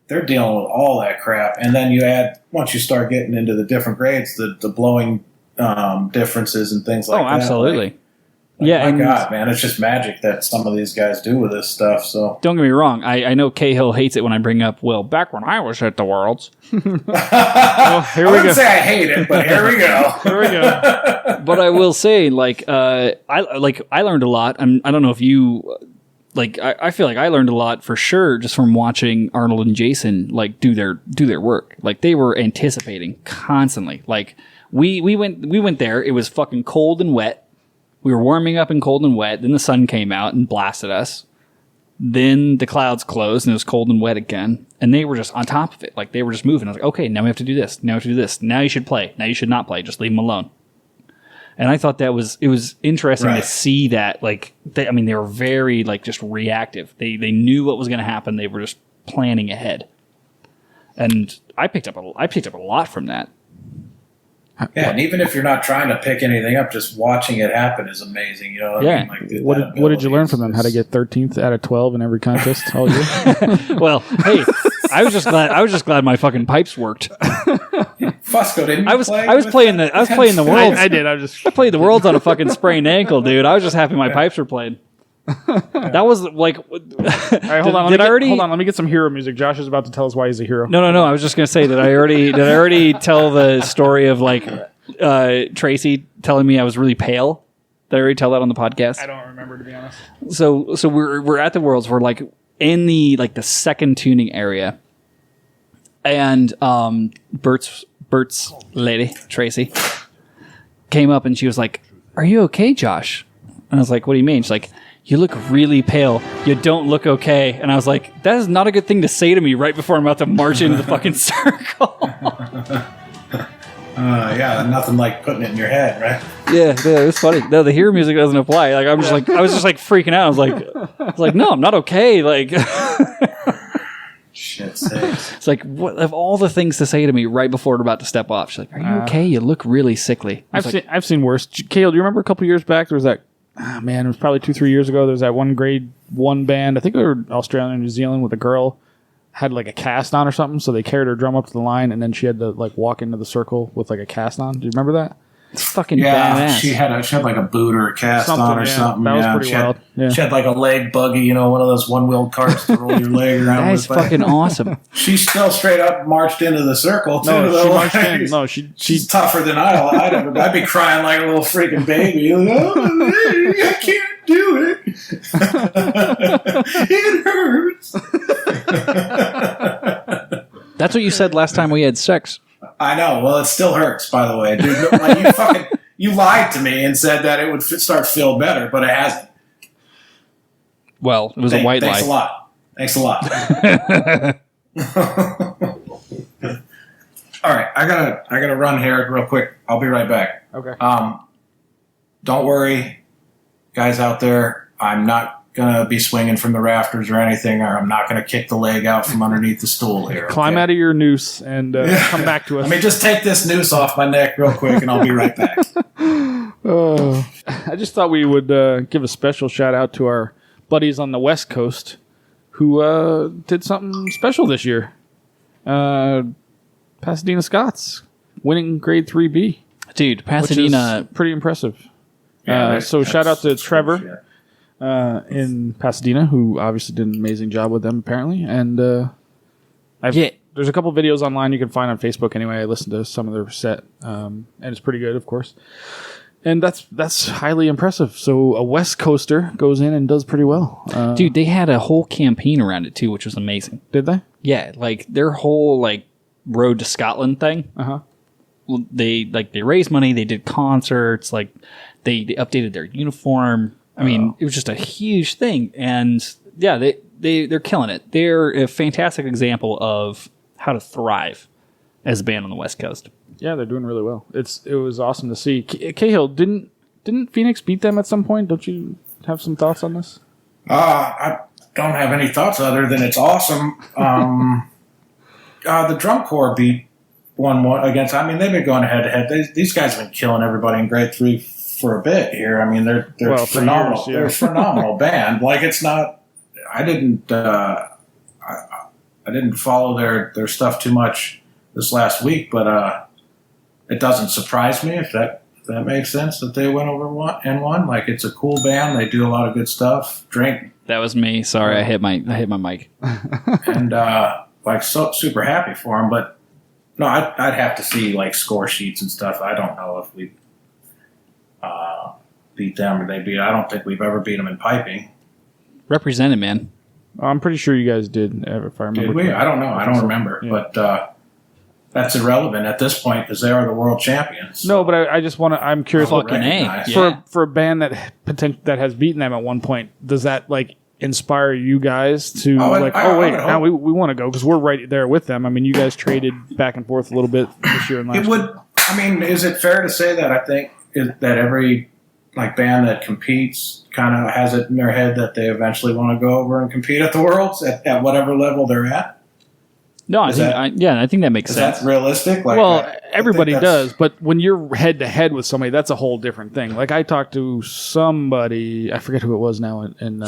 Speaker 4: they're dealing with all that crap, and then you add once you start getting into the different grades, the blowing differences and things like that.
Speaker 2: Oh, absolutely.
Speaker 4: Like,
Speaker 2: Yeah,
Speaker 4: my
Speaker 2: and
Speaker 4: God, man, it's just magic that some of these guys do with this stuff. So
Speaker 2: don't get me wrong. I know Cahill hates it when I bring up, well, back when I was at the Worlds.
Speaker 4: I wouldn't say I hate it, but here we go.
Speaker 3: Here we go.
Speaker 2: But I will say, I learned a lot. I don't know if you, I feel like I learned a lot for sure just from watching Arnold and Jason, do their work. Like, they were anticipating constantly. Like, we went there. It was fucking cold and wet. We were warming up in cold and wet. Then the sun came out and blasted us. Then the clouds closed and it was cold and wet again. And they were just on top of it. Like, they were just moving. I was like, okay, now we have to do this. Now we have to do this. Now you should play. Now you should not play. Just leave them alone. And I thought it was interesting to see that. They were very, just reactive. They knew what was going to happen. They were just planning ahead. And I picked up a lot from that.
Speaker 4: Yeah, and even if you're not trying to pick anything up, just watching it happen is amazing. You know what I mean? Like,
Speaker 3: What did you learn from them? How to get 13th out of 12 in every contest all year?
Speaker 2: Well, hey, I was just glad my fucking pipes worked.
Speaker 4: Fusco didn't.
Speaker 2: I was playing the worlds.
Speaker 3: I did.
Speaker 2: I played the worlds on a fucking sprained ankle, dude. I was just happy my pipes were playing. That was like.
Speaker 3: All right, hold on. Hold on. Let me get some hero music. Josh is about to tell us why he's a hero.
Speaker 2: No. I was just gonna say, did I already tell the story of like Tracy telling me I was really pale? Did I already tell that on the podcast?
Speaker 3: I don't remember, to be honest.
Speaker 2: So we're at the Worlds. We're like in the second tuning area, and Bert's lady Tracy came up and she was like, "Are you okay, Josh?" And I was like, "What do you mean?" She's like, "You look really pale. You don't look okay." And I was like, that is not a good thing to say to me right before I'm about to march into the fucking circle.
Speaker 4: Yeah, nothing like putting it in your head, right?
Speaker 2: Yeah, it was funny. No, the hero music doesn't apply. Like I was just like freaking out. I was like, no, I'm not okay. Like,
Speaker 4: shit sakes.
Speaker 2: It's like, what of all the things to say to me right before we're about to step off? She's like, "Are you okay? You look really sickly."
Speaker 3: I've seen worse. Cahill, do you remember a couple years back there was that? It was probably 2-3 years ago. There was that one grade 1 band. I think they were Australia and New Zealand with a girl had like a cast on or something. So they carried her drum up to the line and then she had to like walk into the circle with like a cast on. Do you remember that?
Speaker 2: It's fucking
Speaker 4: Yeah,
Speaker 2: badass.
Speaker 4: she had like a boot or a cast on or something.
Speaker 3: That was
Speaker 4: Yeah,
Speaker 3: pretty wild.
Speaker 4: She had like a leg buggy, one of those one-wheeled carts to roll your leg around.
Speaker 2: That is
Speaker 4: with.
Speaker 2: fucking awesome.
Speaker 4: She still straight up marched into the circle too.
Speaker 3: No,
Speaker 4: though.
Speaker 3: she marched in. No,
Speaker 4: She's tougher than I'd be crying like a little freaking baby. Like, oh, I can't do it. It hurts.
Speaker 2: That's what you said last time we had sex.
Speaker 4: I know. Well, it still hurts, by the way, dude. Like, you lied to me and said that it would start to feel better, but it hasn't.
Speaker 2: Well, it was a white
Speaker 4: thanks
Speaker 2: lie.
Speaker 4: Thanks a lot. All right, I gotta run here real quick. I'll be right back.
Speaker 3: Okay.
Speaker 4: Don't worry, guys out there. I'm not gonna be swinging from the rafters or anything, or I'm not gonna kick the leg out from underneath the stool here. Okay?
Speaker 3: Climb out of your noose and come back to us.
Speaker 4: Let me just take this noose off my neck real quick, and I'll be right back.
Speaker 3: I just thought we would give a special shout out to our buddies on the West Coast who did something special this year. Pasadena Scots winning grade 3B.
Speaker 2: Dude, Pasadena.
Speaker 3: Which is pretty impressive.
Speaker 4: Yeah,
Speaker 3: so shout out to Trevor in Pasadena, who obviously did an amazing job with them, apparently. And there's a couple videos online you can find on Facebook anyway. I listened to some of their set, and it's pretty good, of course. And that's highly impressive. So a West Coaster goes in and does pretty well.
Speaker 2: Dude, they had a whole campaign around it too, which was amazing.
Speaker 3: Did they?
Speaker 2: Yeah, like their whole like Road to Scotland thing.
Speaker 3: Uh-huh.
Speaker 2: They raised money, they did concerts, like they updated their uniform. I mean, it was just a huge thing. And yeah, they're killing it. They're a fantastic example of how to thrive as a band on the West Coast.
Speaker 3: Yeah, they're doing really well. It was awesome to see. Cahill, didn't Phoenix beat them at some point? Don't you have some thoughts on this?
Speaker 4: I don't have any thoughts other than it's awesome. The drum corps beat 1-1 against. I mean, they've been going head to head. These guys have been killing everybody in grade 3 for a bit here. I mean, they're phenomenal. They're a phenomenal band. Like, it's not. I didn't follow their stuff too much this last week, but it doesn't surprise me if that makes sense that they went over and won. Like, it's a cool band. They do a lot of good stuff. Drink.
Speaker 2: That was me. Sorry, I hit my mic.
Speaker 4: And so super happy for them. But no, I'd have to see like score sheets and stuff. I don't know if we beat them or they beat. I don't think we've ever beat them in piping.
Speaker 2: Represented, man.
Speaker 3: I'm pretty sure you guys did, if I remember.
Speaker 4: Did we? I don't know. I don't remember. Yeah. But that's irrelevant at this point because they are the world champions. So.
Speaker 3: No, but I just want to. I'm curious.
Speaker 2: Fucking A.
Speaker 3: For a band that has beaten them at one point, does that like inspire you guys to now we want to go because we're right there with them? I mean, you guys traded back and forth a little bit this year and last year.
Speaker 4: I mean, is it fair to say that I think that every like band that competes kind of has it in their head that they eventually want to go over and compete at the Worlds at whatever level they're at?
Speaker 2: No, I think that makes
Speaker 4: Is
Speaker 2: sense.
Speaker 4: that realistic? Like,
Speaker 3: Well,
Speaker 4: I
Speaker 3: everybody
Speaker 4: think that's-
Speaker 3: does, but when you're head to head with somebody, that's a whole different thing. Like I talked to somebody, I forget who it was now in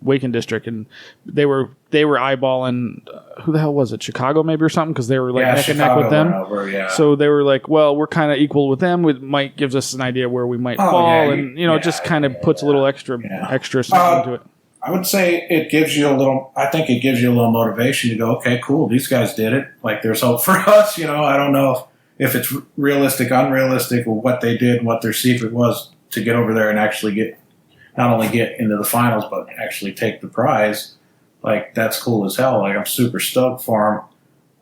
Speaker 3: Waken District, and they were eyeballing who the hell was it? Chicago maybe or something, because they were like neck and neck with them. So they were like, well, we're kind of equal with them. It might gives us an idea where we might fall, and it just kind of puts a little extra something into it.
Speaker 4: I would say it gives you a little. I think it gives you a little motivation to go, okay, cool. These guys did it. Like there's hope for us. I don't know if it's realistic, unrealistic, or what they did, what their secret was to get over there and actually not only get into the finals, but actually take the prize. Like that's cool as hell. Like I'm super stoked for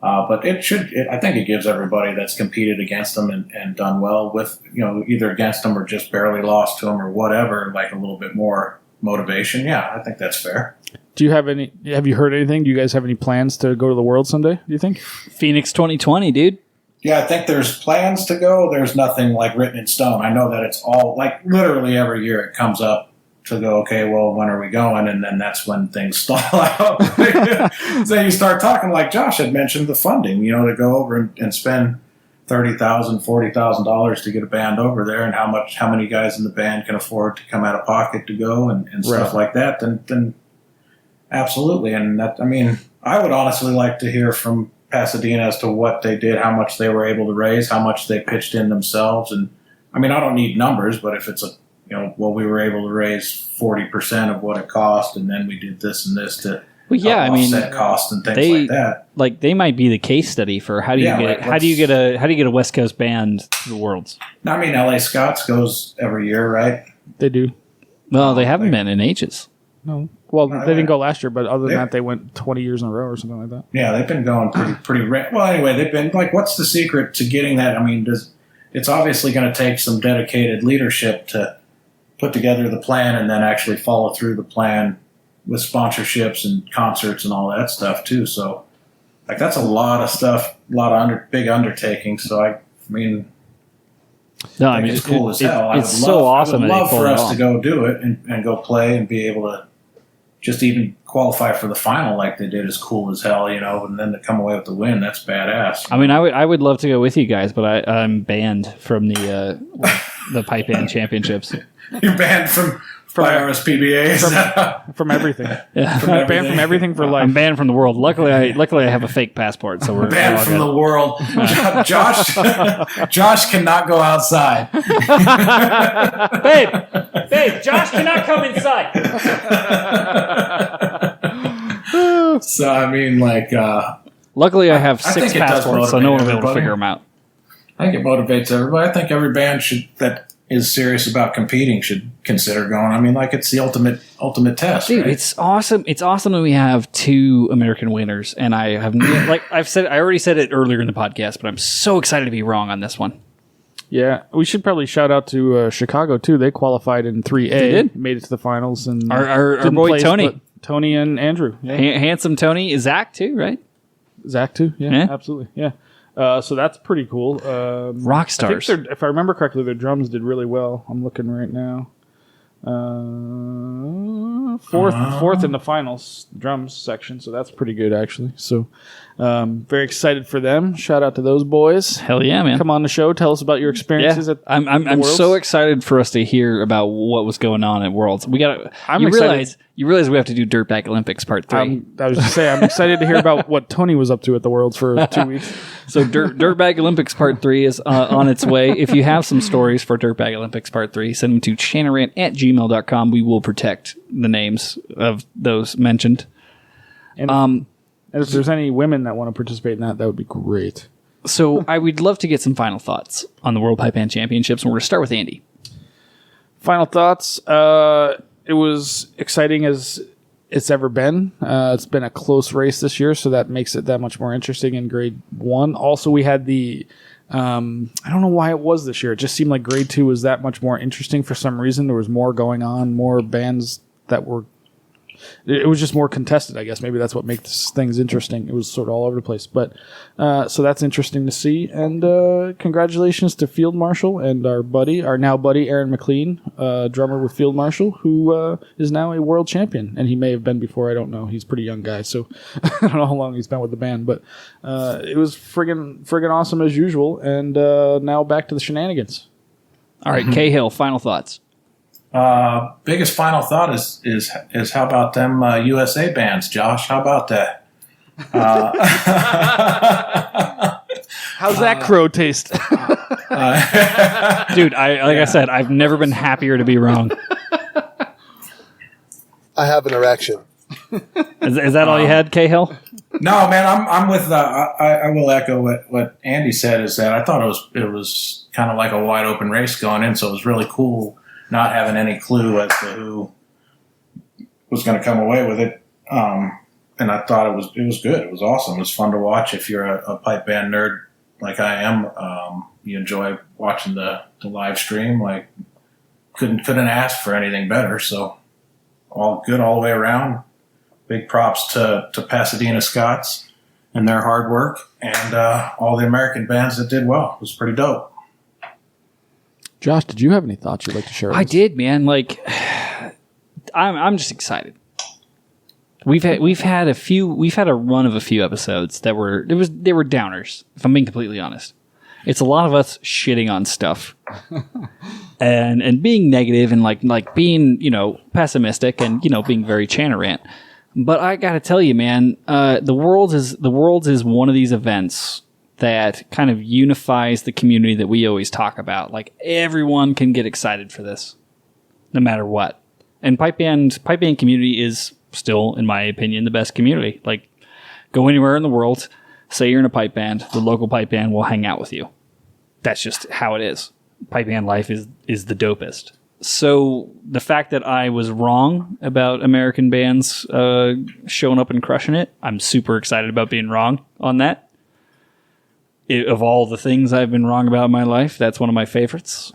Speaker 4: them. But I think it gives everybody that's competed against them and done well with, either against them or just barely lost to them or whatever, like a little bit more motivation. Yeah, I think that's fair.
Speaker 3: Have you heard anything? Do you guys have any plans to go to the World someday, do you think?
Speaker 2: Phoenix 2020, dude.
Speaker 4: Yeah, I think there's plans to go. There's nothing like written in stone. I know that it's all like literally every year it comes up to go, okay, well, when are we going? And then that's when things stall out. So you start talking like Josh had mentioned the funding, to go over and spend $30,000, $40,000 to get a band over there, and how many guys in the band can afford to come out of pocket to go and stuff like that. Then absolutely. And that, I would honestly like to hear from Pasadena as to what they did, how much they were able to raise, how much they pitched in themselves. And I don't need numbers, but if it's we were able to raise 40% of what it cost, and then we did this and this to offset cost and things like that.
Speaker 2: Like they might be the case study for how do you get a West Coast band to the Worlds.
Speaker 4: LA Scots goes every year, right?
Speaker 3: They do.
Speaker 2: Well, they haven't been in ages.
Speaker 3: No. Well, they didn't go last year, but other than that, they went 20 years in a row or something like that.
Speaker 4: Yeah, they've been going pretty. Well, anyway, they've been like, what's the secret to getting that? It's obviously going to take some dedicated leadership to put together the plan and then actually follow through the plan with sponsorships and concerts and all that stuff too. So, like, that's a lot of stuff, a lot of big undertakings. So, it's cool as hell. I would love for us to go do it and go play and be able to just even qualify for the final like they did is cool as hell, and then to come away with the win, that's badass.
Speaker 2: I would love to go with you guys, but I'm banned from the pipe band championships.
Speaker 4: You're banned from RSPBA
Speaker 3: from everything.
Speaker 2: Yeah,
Speaker 3: banned from everything for life.
Speaker 2: I'm banned from the world. Luckily, I have a fake passport, so we're
Speaker 4: banned from the world. Josh cannot go outside.
Speaker 2: babe, Josh cannot come inside.
Speaker 4: So
Speaker 2: luckily, I have 6 passports, so no one will be able to figure them out.
Speaker 4: I think it motivates everybody. I think every band that is serious about competing should consider going. It's the ultimate test.
Speaker 2: Dude,
Speaker 4: right?
Speaker 2: it's awesome. It's awesome that we have 2 American winners, and I have I already said it earlier in the podcast, but I'm so excited to be wrong on this one.
Speaker 3: Yeah, we should probably shout out to Chicago too. They qualified in 3A,
Speaker 2: they did.
Speaker 3: made it to the finals, and
Speaker 2: our boy
Speaker 3: Tony and Andrew,
Speaker 2: handsome Tony, Zach too, right?
Speaker 3: Zach too, yeah. Absolutely, yeah. So that's pretty cool.
Speaker 2: Rock stars.
Speaker 3: I think if I remember correctly, their drums did really well. I'm looking right now. Fourth in the finals drums section, so that's pretty good actually. So very excited for them. Shout out to those boys.
Speaker 2: Hell yeah, man!
Speaker 3: Come on the show. Tell us about your experiences.
Speaker 2: Yeah. I'm so excited for us to hear about what was going on at Worlds. We got. You realize we have to do Dirtbag Olympics Part 3.
Speaker 3: I was just saying, I'm excited to hear about what Tony was up to at the Worlds for 2 weeks.
Speaker 2: So Dirtbag Olympics Part 3 is on its way. If you have some stories for Dirtbag Olympics Part 3, send them to chanarant@gmail.com. We will protect the names of those mentioned.
Speaker 3: And if there's any women that want to participate in that would be great.
Speaker 2: So I would love to get some final thoughts on the World Pipe Band Championships, and we're going to start with Andy.
Speaker 3: Final thoughts. It was exciting as it's ever been. It's been a close race this year, so that makes it that much more interesting in Grade 1. Also, we had the... I don't know why it was this year. It just seemed like Grade 2 was that much more interesting for some reason. There was more going on, more bands that were
Speaker 8: it was just more contested, I guess. Maybe that's what makes things interesting. It was sort of all over the place. But so that's interesting to see. And congratulations to Field Marshal and our now buddy, Aaron McLean, drummer with Field Marshal, who is now a world champion. And he may have been before, I don't know. He's a pretty young guy, so I don't know how long he's been with the band. But it was friggin' awesome as usual. And now back to the shenanigans.
Speaker 2: All right, Cahill, final thoughts.
Speaker 4: Biggest final thought is how about them USA bands, Josh? How about that?
Speaker 8: How's that crow taste?
Speaker 2: Dude, I said, I've never been happier to be wrong.
Speaker 9: I have an erection.
Speaker 2: Is that all you had, Cahill?
Speaker 4: No, man, I'm with. I will echo what Andy said. Is that I thought it was kind of like a wide open race going in, so it was really cool not having any clue as to who was going to come away with it. And I thought it was good. It was awesome. It was fun to watch. If you're a pipe band nerd like I am, you enjoy watching the live stream. Like couldn't ask for anything better. So all good all the way around. Big props to Pasadena Scots and their hard work, and all the American bands that did well. It was pretty dope.
Speaker 8: Josh, did you have any thoughts you'd like to share with us?
Speaker 2: I did, man. Like, I'm just excited. We've had a run of a few episodes that were downers. If I'm being completely honest, it's a lot of us shitting on stuff and being negative and like being pessimistic and being very Chanarant. But I got to tell you, man, the Worlds is one of these events that kind of unifies the community that we always talk about. Like everyone can get excited for this, no matter what. And pipe band community is still, in my opinion, the best community. Like, go anywhere in the world, say you're in a pipe band, the local pipe band will hang out with you. That's just how it is. Pipe band life is the dopest. So the fact that I was wrong about American bands showing up and crushing it, I'm super excited about being wrong on that. Of all the things I've been wrong about in my life, that's one of my favorites.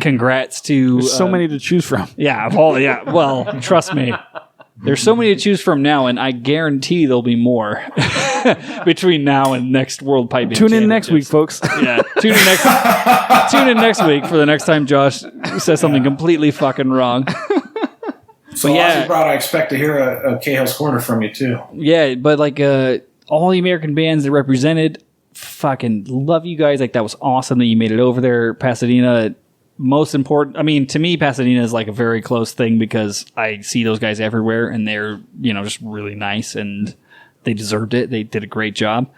Speaker 2: Congrats to...
Speaker 8: There's so many to choose from.
Speaker 2: Yeah, well, trust me. There's so many to choose from now, and I guarantee there'll be more between now and next World Pipe Band
Speaker 8: Tune in next week, folks.
Speaker 2: Yeah, tune in next week for the next time Josh says something completely fucking wrong.
Speaker 4: So yeah, I expect to hear a Cahill's Corner from you too.
Speaker 2: Yeah, but like all the American bands that represented, fucking love you guys. Like that was awesome that you made it over there, Pasadena. Most important, I mean, to me, Pasadena is like a very close thing because I see those guys everywhere and they're, just really nice and they deserved it. They did a great job.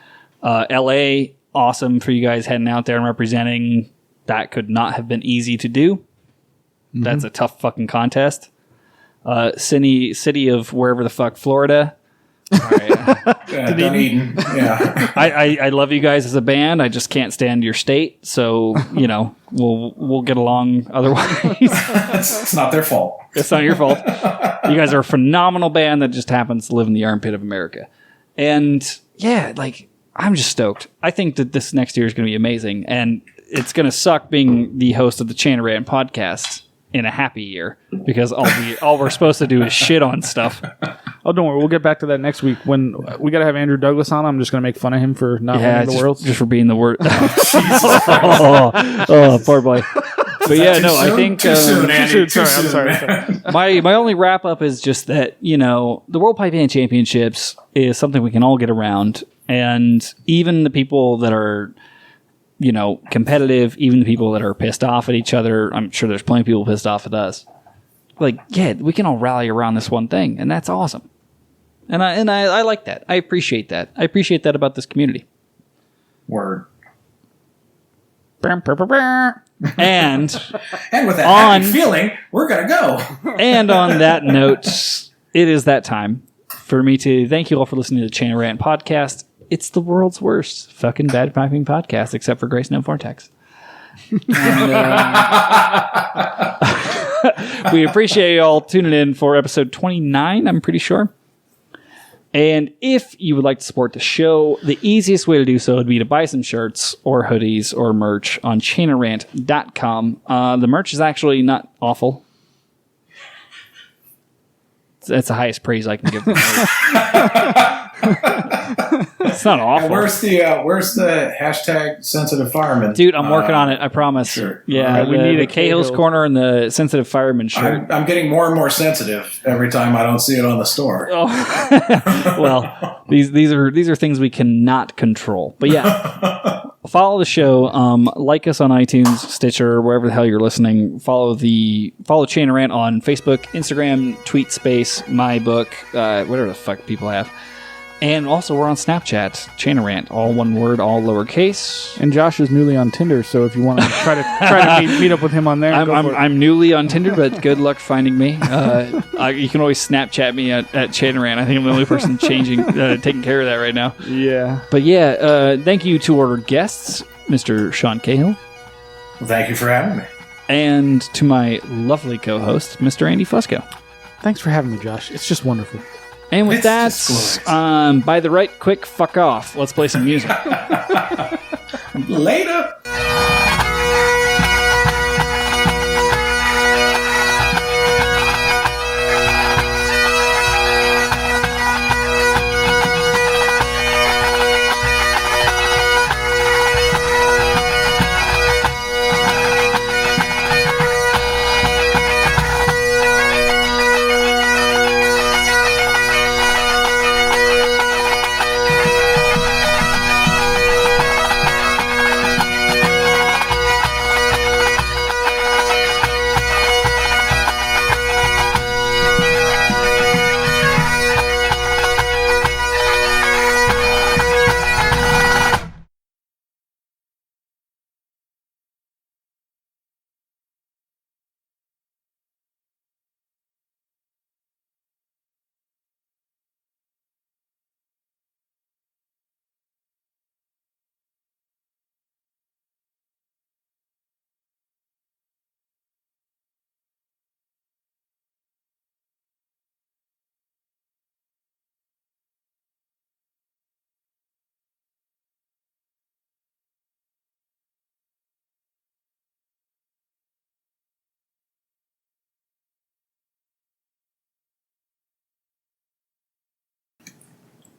Speaker 2: LA, awesome for you guys heading out there and representing. That could not have been easy to do. Mm-hmm. That's a tough fucking contest. City of wherever the fuck, Florida. All right.
Speaker 4: Dunedin. Yeah.
Speaker 2: I love you guys as a band. I just can't stand your state. So, we'll get along otherwise.
Speaker 4: It's not their fault.
Speaker 2: It's not your fault. You guys are a phenomenal band that just happens to live in the armpit of America. And yeah, like, I'm just stoked. I think that this next year is going to be amazing. And it's going to suck being the host of the Chanarant podcast in a happy year because all we're supposed to do is shit on stuff.
Speaker 8: Oh, don't worry. We'll get back to that next week when we got to have Andrew Douglas on. I'm just going to make fun of him for not winning the Worlds.
Speaker 2: Just for being the worst. Oh, poor boy. But yeah, no, I think
Speaker 4: too soon, Andy.
Speaker 8: Sorry, I'm sorry.
Speaker 2: My only wrap up is just that the World Pipe Band Championships is something we can all get around, and even the people that are competitive, even the people that are pissed off at each other. I'm sure there's plenty of people pissed off at us. Like, yeah, we can all rally around this one thing, and that's awesome. And I like that. I appreciate that. I appreciate that about this community.
Speaker 4: Word.
Speaker 2: And
Speaker 4: with that happy feeling, we're gonna go.
Speaker 2: And on that note, it is that time for me to thank you all for listening to the Chanarant podcast. It's the world's worst fucking bad piping podcast, except for Grace No Vortex. And, we appreciate you all tuning in for episode 29, I'm pretty sure. And if you would like to support the show, the easiest way to do so would be to buy some shirts or hoodies or merch on chainarant.com. The merch is actually not awful. That's the highest praise I can give them. It's not awful.
Speaker 4: And where's the hashtag sensitive fireman?
Speaker 2: Dude, I'm working on it. I promise.
Speaker 4: Sure.
Speaker 2: Yeah,
Speaker 8: Right, we need
Speaker 2: the
Speaker 8: a
Speaker 2: Cahill's
Speaker 8: Cahill.
Speaker 2: Corner and the sensitive fireman shirt.
Speaker 4: I'm getting more and more sensitive every time I don't see it on the store.
Speaker 2: Oh. Well, these are things we cannot control. But yeah, follow the show. Like us on iTunes, Stitcher, wherever the hell you're listening. Follow Chain of Rant on Facebook, Instagram, Tweet Space, My Book, whatever the fuck people have. And also, we're on Snapchat, Chain of Rant, all one word, all lowercase.
Speaker 8: And Josh is newly on Tinder, so if you want to try to meet up with him on there, go for it.
Speaker 2: I'm newly on Tinder, but good luck finding me. You can always Snapchat me at Chain of Rant. I think I'm the only person taking care of that right now.
Speaker 8: Yeah.
Speaker 2: But yeah, thank you to our guests, Mr. Sean Cahill,
Speaker 4: Well, thank you for having me.
Speaker 2: and to my lovely co-host, Mr. Andy Fusco.
Speaker 8: Thanks for having me, Josh. It's just wonderful.
Speaker 2: And with
Speaker 4: It's
Speaker 2: that,
Speaker 4: just glorious.
Speaker 2: by the right, quick, fuck off. Let's play some music.
Speaker 4: Later.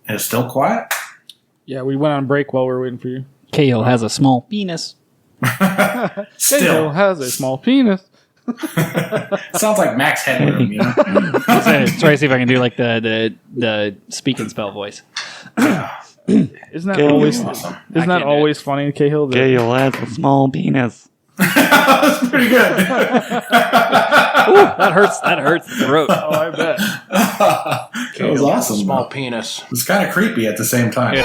Speaker 4: And it's still quiet?
Speaker 8: Yeah, we went on break while we were waiting for you.
Speaker 2: Cahill has a small penis.
Speaker 8: Cahill
Speaker 4: Still.
Speaker 8: has a small penis.
Speaker 4: Sounds like Max Headroom, you know?
Speaker 2: Let's try to see if I can do like the speak and spell voice.
Speaker 8: Isn't that always
Speaker 4: Awesome.
Speaker 8: isn't that always funny, Cahill? that-
Speaker 3: Cahill has a small penis.
Speaker 4: That's pretty good.
Speaker 2: That hurts the throat.
Speaker 8: Oh, I bet.
Speaker 4: That was awesome.
Speaker 9: Small penis.
Speaker 4: It's kind of creepy at the same time.